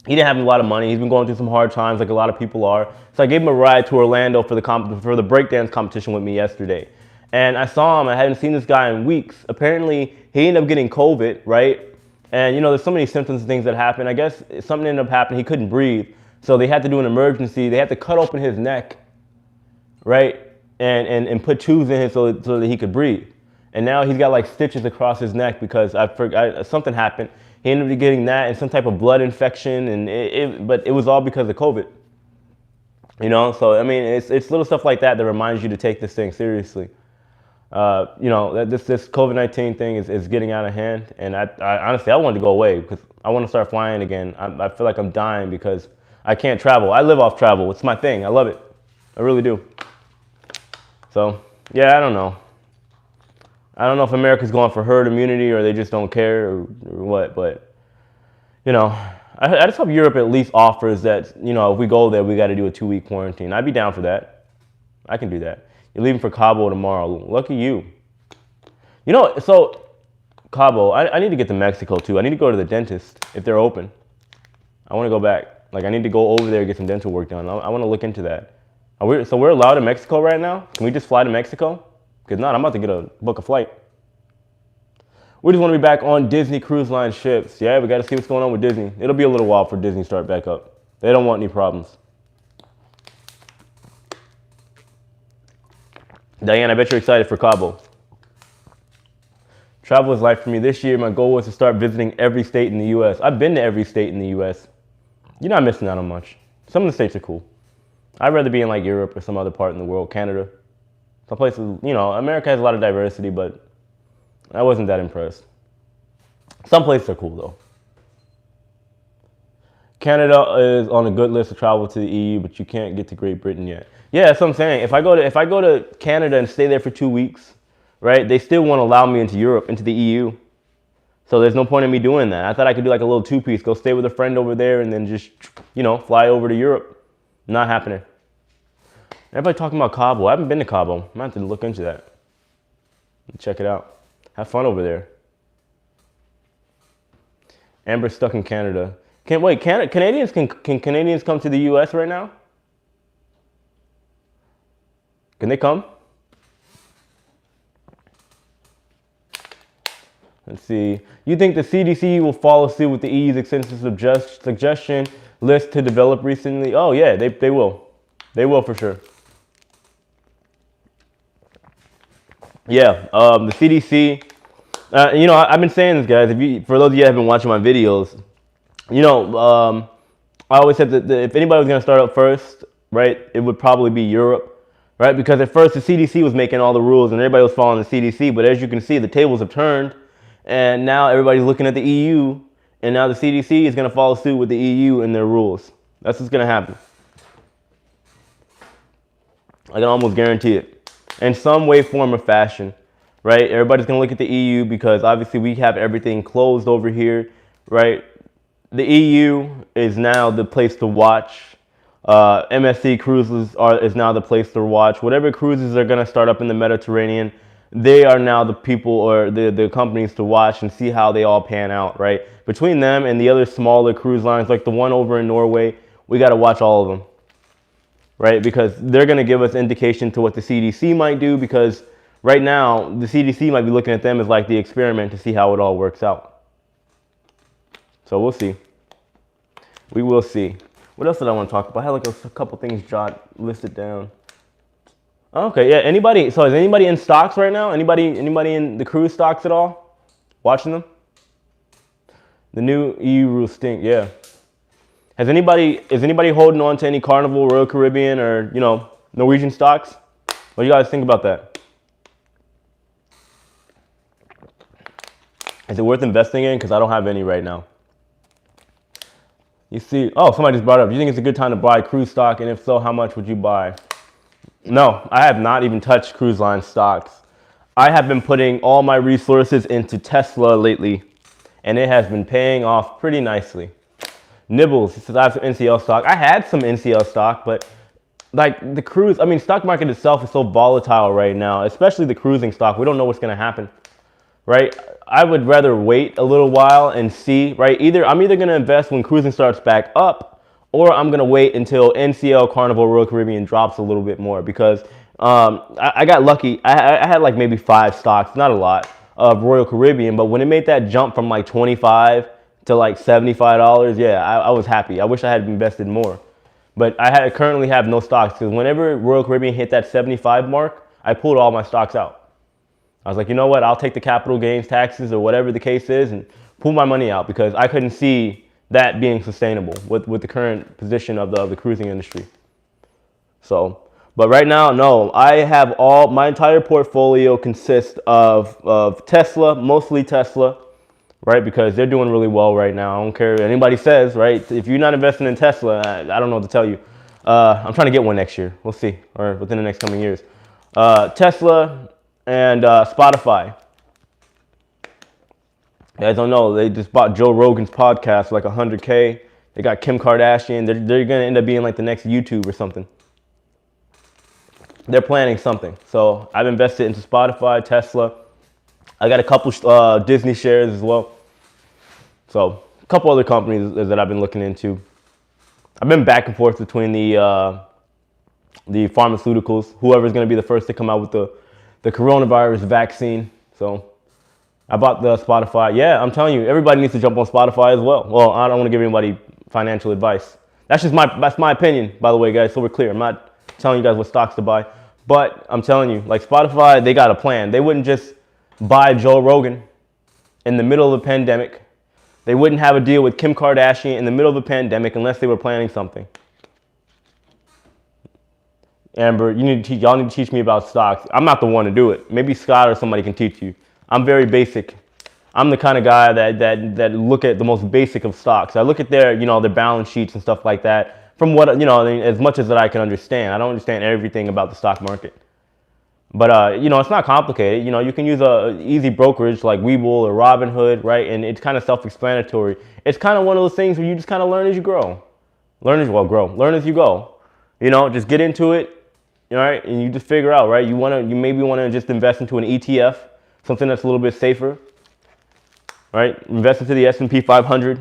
he didn't have a lot of money. He's been going through some hard times like a lot of people are. So I gave him a ride to Orlando for the breakdance competition with me yesterday. And I saw him. I hadn't seen this guy in weeks. Apparently, he ended up getting COVID, right? And, you know, there's so many symptoms and things that happen. I guess something ended up happening. He couldn't breathe. So they had to do an emergency. They had to cut open his neck, right? And put tubes in him so that he could breathe. And now he's got stitches across his neck because something happened. He ended up getting that and some type of blood infection, but it was all because of COVID. You know, so I mean, it's little stuff like that reminds you to take this thing seriously. You know, this COVID-19 thing is getting out of hand, and I honestly I wanted to go away because I want to start flying again. I feel like I'm dying because I can't travel. I live off travel. It's my thing. I love it. I really do. So yeah, I don't know. I don't know if America's going for herd immunity or they just don't care or what, but, you know, I just hope Europe at least offers that, you know, if we go there, we got to do a 2-week quarantine. I'd be down for that. I can do that. You're leaving for Cabo tomorrow. Lucky you. You know, so Cabo, I need to get to Mexico too. I need to go to the dentist if they're open. I want to go back. I need to go over there and get some dental work done. I want to look into that. So we're allowed in Mexico right now? Can we just fly to Mexico? Because not, I'm about to book a flight. We just want to be back on Disney Cruise Line ships. Yeah, we got to see what's going on with Disney. It'll be a little while for Disney to start back up. They don't want any problems. Diane, I bet you're excited for Cabo. Travel is life for me. This year, my goal was to start visiting every state in the U.S. I've been to every state in the U.S. You're not missing out on much. Some of the states are cool. I'd rather be in Europe or some other part in the world, Canada. Some places, you know, America has a lot of diversity, but I wasn't that impressed. Some places are cool though. Canada is on a good list to travel to the EU, but you can't get to Great Britain yet. Yeah, that's what I'm saying. If I go to Canada and stay there for 2 weeks, right? They still won't allow me into Europe, into the EU. So there's no point in me doing that. I thought I could do a little 2-piece, go stay with a friend over there, and then just, you know, fly over to Europe. Not happening. Everybody talking about Cabo. I haven't been to Cabo. I might have to look into that. Check it out. Have fun over there. Amber's stuck in Canada. Canadians can Canadians come to the U.S. right now? Can they come? Let's see. You think the CDC will follow suit with the EU's extensive suggestion list to develop recently? Oh yeah, they will. They will for sure. Yeah, the CDC. You know, I've been saying this, guys. For those of you that have been watching my videos, you know, I always said that if anybody was going to start up first, right, it would probably be Europe, right? Because at first the CDC was making all the rules and everybody was following the CDC. But as you can see, the tables have turned, and now everybody's looking at the EU, and now the CDC is going to follow suit with the EU and their rules. That's what's going to happen. I can almost guarantee it. In some way, form, or fashion, right? Everybody's going to look at the EU because obviously we have everything closed over here, right? The EU is now the place to watch. MSC cruises is now the place to watch. Whatever cruises are going to start up in the Mediterranean, they are now the people or the companies to watch and see how they all pan out, right? Between them and the other smaller cruise lines, like the one over in Norway, we got to watch all of them, right? Because they're going to give us indication to what the CDC might do, because right now the CDC might be looking at them as like the experiment to see how it all works out. So we'll see. We will see. What else did I want to talk about? I had like a couple things listed down. Okay, yeah. Anybody? So is anybody in stocks right now? Anybody in the cruise stocks at all? Watching them? The new EU rules stink. Yeah. Is anybody holding on to any Carnival, Royal Caribbean, or Norwegian stocks? What do you guys think about that? Is it worth investing in? Because I don't have any right now. You see, oh, somebody just brought up, do you think it's a good time to buy cruise stock? And if so, how much would you buy? No, I have not even touched cruise line stocks. I have been putting all my resources into Tesla lately, and it has been paying off pretty nicely. Nibbles, he says, I have some NCL stock. I had some NCL stock, but like the cruise, I mean, stock market itself is so volatile right now, especially the cruising stock. We don't know what's going to happen, right? I would rather wait a little while and see, right? I'm either going to invest when cruising starts back up, or I'm going to wait until NCL, Carnival, Royal Caribbean drops a little bit more, because I got lucky. I had like maybe 5 stocks, not a lot, of Royal Caribbean, but when it made that jump from like 25 to like $75, yeah, I was happy. I wish I had invested more, but I currently have no stocks, because whenever Royal Caribbean hit that 75 mark, I pulled all my stocks out. I was like, you know what? I'll take the capital gains taxes or whatever the case is and pull my money out, because I couldn't see that being sustainable with the current position of the cruising industry. So, but right now, no, I have my entire portfolio consists of Tesla, mostly Tesla, right? Because they're doing really well right now. I don't care what anybody says, right? If you're not investing in Tesla, I don't know what to tell you. I'm trying to get one next year. We'll see, or within the next coming years. Tesla and Spotify. You guys don't know, they just bought Joe Rogan's podcast for like $100K. They got Kim Kardashian. They're gonna end up being like the next YouTube or something. They're planning something. So I've invested into Spotify, Tesla. I got a couple Disney shares as well. So a couple other companies that I've been looking into. I've been back and forth between the pharmaceuticals, whoever's gonna be the first to come out with the coronavirus vaccine. So I bought the Spotify. Yeah, I'm telling you, everybody needs to jump on Spotify as well. Well, I don't want to give anybody financial advice. That's my opinion, by the way, guys, so we're clear. I'm not telling you guys what stocks to buy, but I'm telling you, like Spotify, they got a plan. They wouldn't just buy Joe Rogan in the middle of a pandemic. They wouldn't have a deal with Kim Kardashian in the middle of a pandemic unless they were planning something. Amber, y'all need to teach me about stocks. I'm not the one to do it. Maybe Scott or somebody can teach you. I'm very basic. I'm the kind of guy that look at the most basic of stocks. I look at their balance sheets and stuff like that from what, as much as that I can understand. I don't understand everything about the stock market. But, it's not complicated. You can use a easy brokerage like Webull or Robinhood, right? And it's kind of self-explanatory. It's kind of one of those things where you just kind of learn as you grow. Learn as you go. Just get into it. All right, and you just figure out, right? You maybe want to just invest into an ETF, something that's a little bit safer, right? Invest into the S&P 500,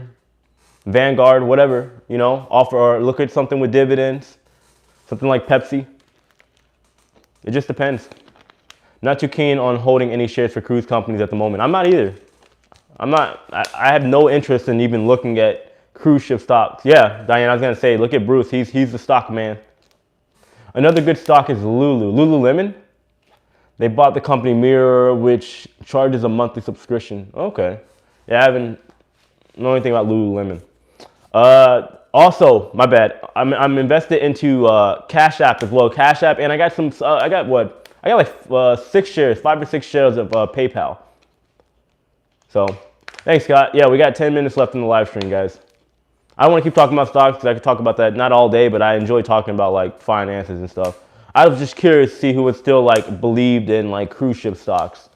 Vanguard, whatever, offer, or look at something with dividends, something like Pepsi. It just depends. Not too keen on holding any shares for cruise companies at the moment. I'm not either. I have no interest in even looking at cruise ship stocks. Yeah, Diane, I was gonna say, look at Bruce. He's the stock man. Another good stock is Lululemon. They bought the company Mirror, which charges a monthly subscription. Okay. Yeah, I haven't know anything about Lululemon. Also, my bad. I'm invested into Cash App as well. Cash App, and I got some. I got like 6 shares, 5 or 6 shares of PayPal. So, thanks, Scott. Yeah, we got 10 minutes left in the live stream, guys. I don't want to keep talking about stocks because I could talk about that not all day, but I enjoy talking about like finances and stuff. I was just curious to see who was still like believed in like cruise ship stocks.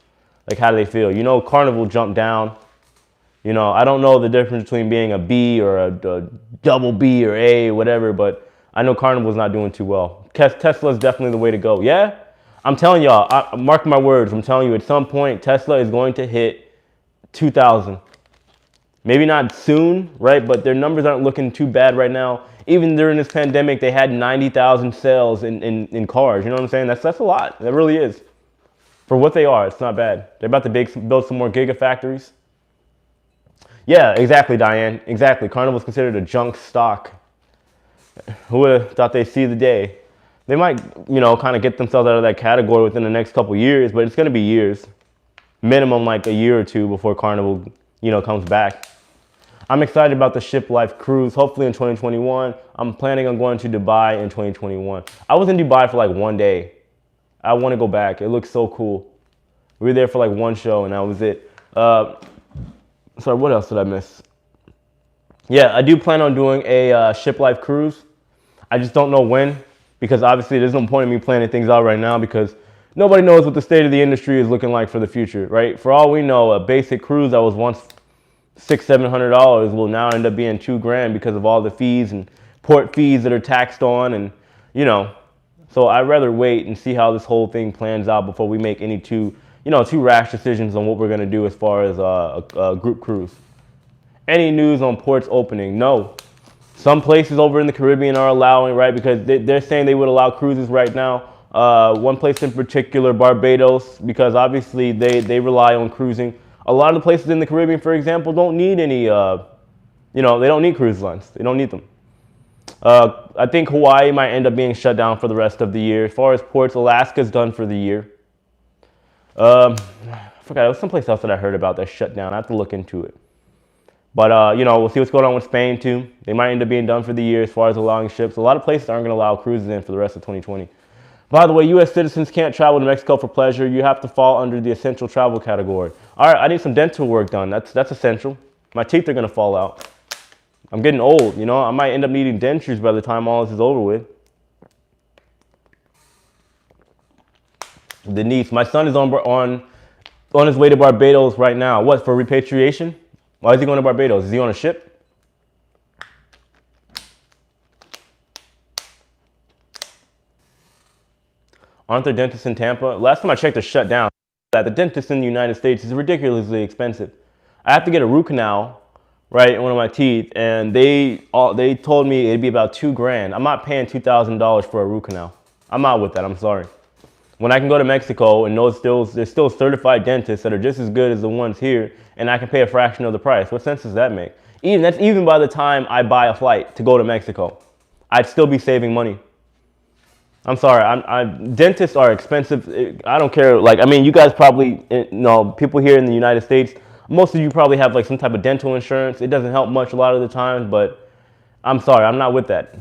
Like, how do they feel? You know, Carnival jumped down. You know, I don't know the difference between being a B or a double B or A, whatever, but I know Carnival's not doing too well. Tesla's definitely the way to go. Yeah, I'm telling y'all, mark my words, I'm telling you, at some point, Tesla is going to hit 2,000. Maybe not soon, right? But their numbers aren't looking too bad right now. Even during this pandemic, they had 90,000 sales in cars. You know what I'm saying? That's a lot. That really is. For what they are, it's not bad. They're about to build some more gigafactories. Yeah, exactly, Diane. Exactly. Carnival's considered a junk stock. Who would have thought they'd see the day? They might, you know, kind of get themselves out of that category within the next couple years, but it's going to be years. Minimum like a year or two before Carnival, you know, comes back. I'm excited about the Shiplife cruise, hopefully in 2021. I'm planning on going to Dubai in 2021. I was in Dubai for like 1 day. I want to go back. It looks so cool. We were there for like 1 show and that was it. Sorry, what else did I miss? Yeah, I do plan on doing a Shiplife cruise. I just don't know when, because obviously there's no point in me planning things out right now because nobody knows what the state of the industry is looking like for the future, right? For all we know, a basic cruise that was once $600-700 will now end up being $2,000 because of all the fees and port fees that are taxed on, and you know. So I'd rather wait and see how this whole thing plans out before we make any too rash decisions on what we're gonna do as far as a group cruise. Any news on ports opening? No. Some places over in the Caribbean are allowing, right? Because they're saying they would allow cruises right now. One place in particular, Barbados, because obviously they rely on cruising. A lot of the places in the Caribbean, for example, don't need any, they don't need cruise lines. They don't need them. I think Hawaii might end up being shut down for the rest of the year. As far as ports, Alaska's done for the year. I forgot, there was someplace else that I heard about that shut down. I have to look into it. But, we'll see what's going on with Spain, too. They might end up being done for the year as far as allowing ships. A lot of places aren't going to allow cruises in for the rest of 2020. By the way, U.S. citizens can't travel to Mexico for pleasure. You have to fall under the essential travel category. All right, I need some dental work done. That's essential. My teeth are going to fall out. I'm getting old, you know. I might end up needing dentures by the time all this is over with. Denise, my son is on his way to Barbados right now. What, for repatriation? Why is he going to Barbados? Is he on a ship? Aren't there dentists in Tampa? Last time I checked, they're shut down. The dentist in the United States is ridiculously expensive. I have to get a root canal, right, in one of my teeth, and they told me it'd be about $2,000. I'm not paying $2,000 for a root canal. I'm out with that. I'm sorry. When I can go to Mexico and there's still certified dentists that are just as good as the ones here, and I can pay a fraction of the price. What sense does that make? That's even by the time I buy a flight to go to Mexico, I'd still be saving money. I'm sorry. Dentists are expensive. I don't care. You guys probably know people here in the United States. Most of you probably have like some type of dental insurance. It doesn't help much a lot of the times, but I'm sorry. I'm not with that.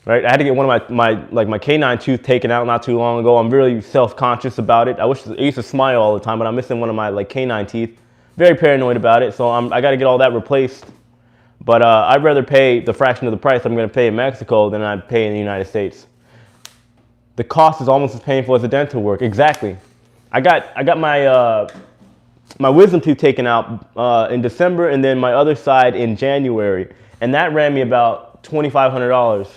Right? I had to get one of my canine tooth taken out not too long ago. I'm really self-conscious about it. I used to smile all the time, but I'm missing one of my canine teeth. Very paranoid about it. So I got to get all that replaced. But I'd rather pay the fraction of the price I'm going to pay in Mexico than I'd pay in the United States. The cost is almost as painful as the dental work. Exactly. I got my wisdom tooth taken out in December, and then my other side in January, and that ran me about $2,500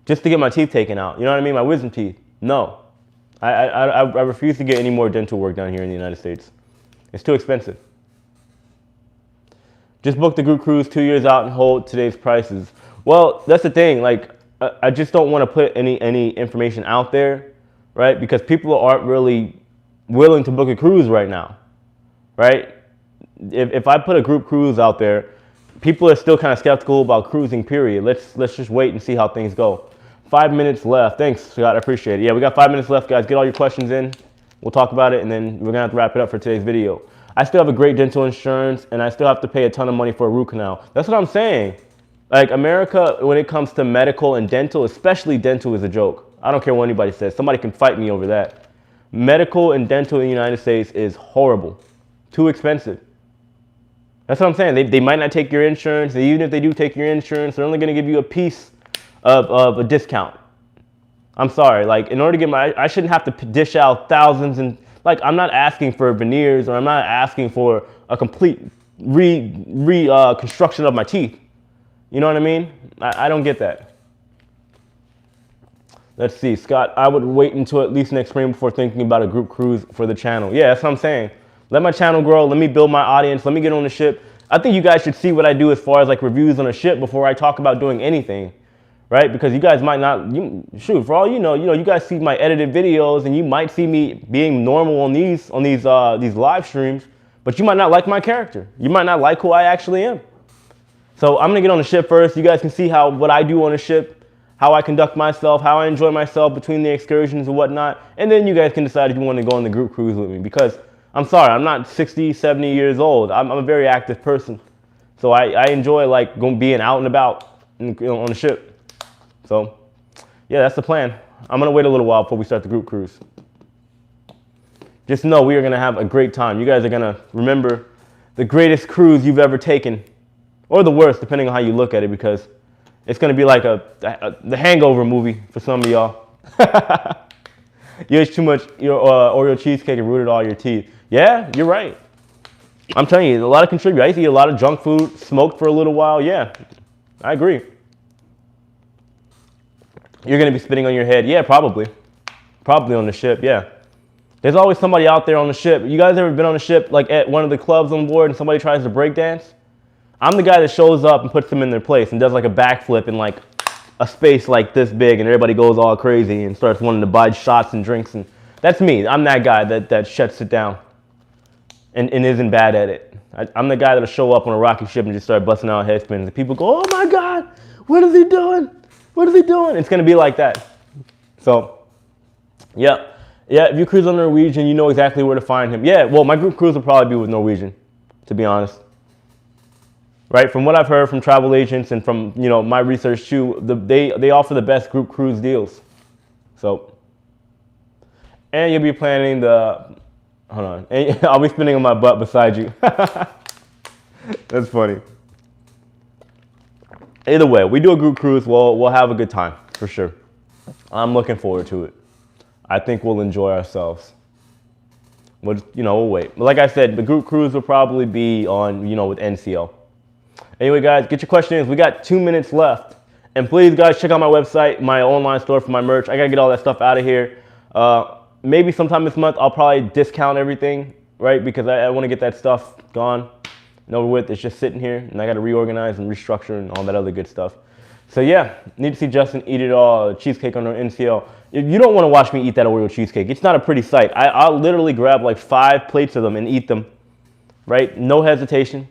just to get my teeth taken out. You know what I mean? My wisdom teeth. No, I refuse to get any more dental work done here in the United States. It's too expensive. Just book the group cruise 2 years out and hold today's prices. Well, that's the thing. I just don't want to put any information out there, right? Because people aren't really willing to book a cruise right now. right? If I put a group cruise out there, people are still kind of skeptical about cruising, period. Let's just wait and see how things go. 5 minutes left. Thanks, Scott. I appreciate it. Yeah, we got 5 minutes left, guys. Get all your questions in. We'll talk about it, and then we're going to have to wrap it up for today's video. I still have a great dental insurance, and I still have to pay a ton of money for a root canal. That's what I'm saying. Like, America, when it comes to medical and dental, especially dental, is a joke. I don't care what anybody says. Somebody can fight me over that. Medical and dental in the United States is horrible. Too expensive. That's what I'm saying. They might not take your insurance. Even if they do take your insurance, they're only going to give you a piece of a discount. I'm sorry. Like, in order to get I shouldn't have to dish out thousands and, like, I'm not asking for veneers, or I'm not asking for a complete construction of my teeth. You know what I mean? I don't get that. Let's see, Scott, I would wait until at least next spring before thinking about a group cruise for the channel. Yeah, that's what I'm saying. Let my channel grow. Let me build my audience. Let me get on the ship. I think you guys should see what I do as far as like reviews on a ship before I talk about doing anything, right? Because you guys might not, shoot, for all you know, you guys see my edited videos and you might see me being normal on these live streams, but you might not like my character. You might not like who I actually am. So I'm gonna get on the ship first. You guys can see what I do on the ship, how I conduct myself, how I enjoy myself between the excursions and whatnot. And then you guys can decide if you want to go on the group cruise with me, because I'm sorry, I'm not 60, 70 years old. I'm a very active person. So I enjoy like being out and about on the ship. So yeah, that's the plan. I'm gonna wait a little while before we start the group cruise. Just know we are gonna have a great time. You guys are gonna remember the greatest cruise you've ever taken, or the worst, depending on how you look at it, because it's gonna be like the Hangover movie for some of y'all. You ate too much Oreo cheesecake and rooted all your teeth. Yeah, you're right. I'm telling you, a lot of contribute. I used to eat a lot of junk food, smoked for a little while. Yeah, I agree. You're gonna be spitting on your head. Yeah, probably. Probably on the ship, yeah. There's always somebody out there on the ship. You guys ever been on a ship, like at one of the clubs on board, and somebody tries to break dance? I'm the guy that shows up and puts them in their place and does like a backflip in like a space like this big, and everybody goes all crazy and starts wanting to buy shots and drinks. And that's me. I'm that guy that shuts it down and isn't bad at it. I'm the guy that'll show up on a rocket ship and just start busting out head spins. And people go, oh my God, what is he doing? What is he doing? It's going to be like that. So, yeah. Yeah, if you cruise on Norwegian, you know exactly where to find him. Yeah, well, my group cruise will probably be with Norwegian, to be honest. Right, from what I've heard from travel agents and from my research too, they offer the best group cruise deals. So, and you'll be planning hold on, and I'll be spinning on my butt beside you. That's funny. Either way, we do a group cruise, we'll have a good time for sure. I'm looking forward to it. I think we'll enjoy ourselves. We'll wait. But like I said, the group cruise will probably be on with NCL. Anyway, guys, get your questions. We got 2 minutes left. And please, guys, check out my website, my online store for my merch. I got to get all that stuff out of here. Maybe sometime this month, I'll probably discount everything, right? Because I want to get that stuff gone and over with. It's just sitting here, and I got to reorganize and restructure and all that other good stuff. So, yeah, need to see Justin eat it all. Cheesecake on NCL. You don't want to watch me eat that Oreo cheesecake. It's not a pretty sight. I'll literally grab like 5 plates of them and eat them, right? No hesitation.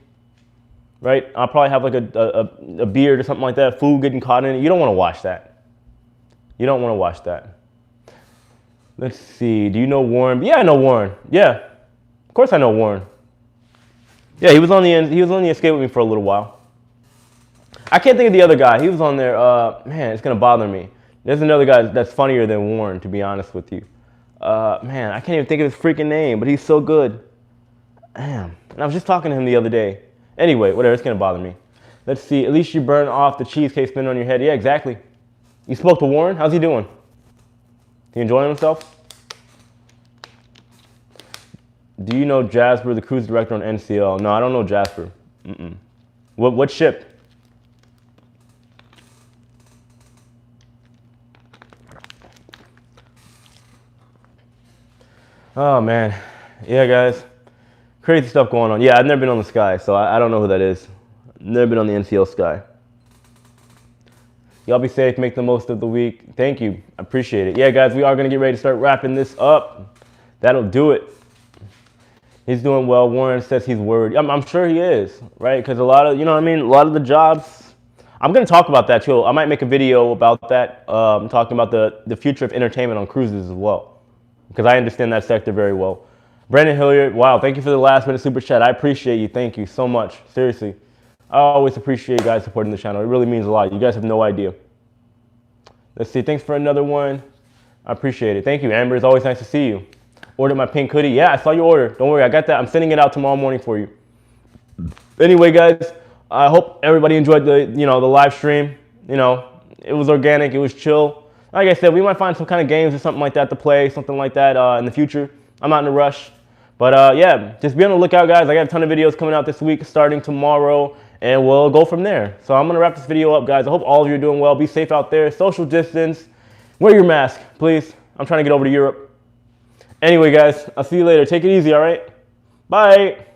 Right? I'll probably have like a beard or something like that, food getting caught in it. You don't want to watch that. You don't want to watch that. Let's see. Do you know Warren? Yeah, I know Warren. Yeah. Of course I know Warren. Yeah, he was on the escape with me for a little while. I can't think of the other guy. He was on there. Man, it's going to bother me. There's another guy that's funnier than Warren, to be honest with you. Man, I can't even think of his freaking name, but he's so good. Damn. And I was just talking to him the other day. Anyway, whatever, it's gonna bother me. Let's see, at least you burn off the cheesecake spinning on your head. Yeah, exactly. You spoke to Warren? How's he doing? He enjoying himself? Do you know Jasper, the cruise director on NCL? No, I don't know Jasper. What ship? Oh man, yeah guys. Crazy stuff going on. Yeah, I've never been on the Sky, so I don't know who that is. Never been on the NCL Sky. Y'all be safe, make the most of the week. Thank you, I appreciate it. Yeah, guys, we are gonna get ready to start wrapping this up. That'll do it. He's doing well. Warren says he's worried. I'm sure he is, right? Because a lot of, you know what I mean? A lot of the jobs, I'm going to talk about that too. I might make a video about that, talking about the future of entertainment on cruises as well, because I understand that sector very well. Brandon Hilliard, wow, thank you for the last minute super chat. I appreciate you. Thank you so much. Seriously. I always appreciate you guys supporting the channel. It really means a lot. You guys have no idea. Let's see. Thanks for another one. I appreciate it. Thank you, Amber. It's always nice to see you. Ordered my pink hoodie. Yeah, I saw your order. Don't worry, I got that. I'm sending it out tomorrow morning for you. Anyway, guys, I hope everybody enjoyed the live stream. It was organic. It was chill. Like I said, we might find some kind of games or something like that to play, something like that in the future. I'm not in a rush. But yeah, just be on the lookout, guys. I got a ton of videos coming out this week, starting tomorrow, and we'll go from there. So I'm gonna wrap this video up, guys. I hope all of you are doing well. Be safe out there. Social distance. Wear your mask, please. I'm trying to get over to Europe. Anyway, guys, I'll see you later. Take it easy, all right? Bye.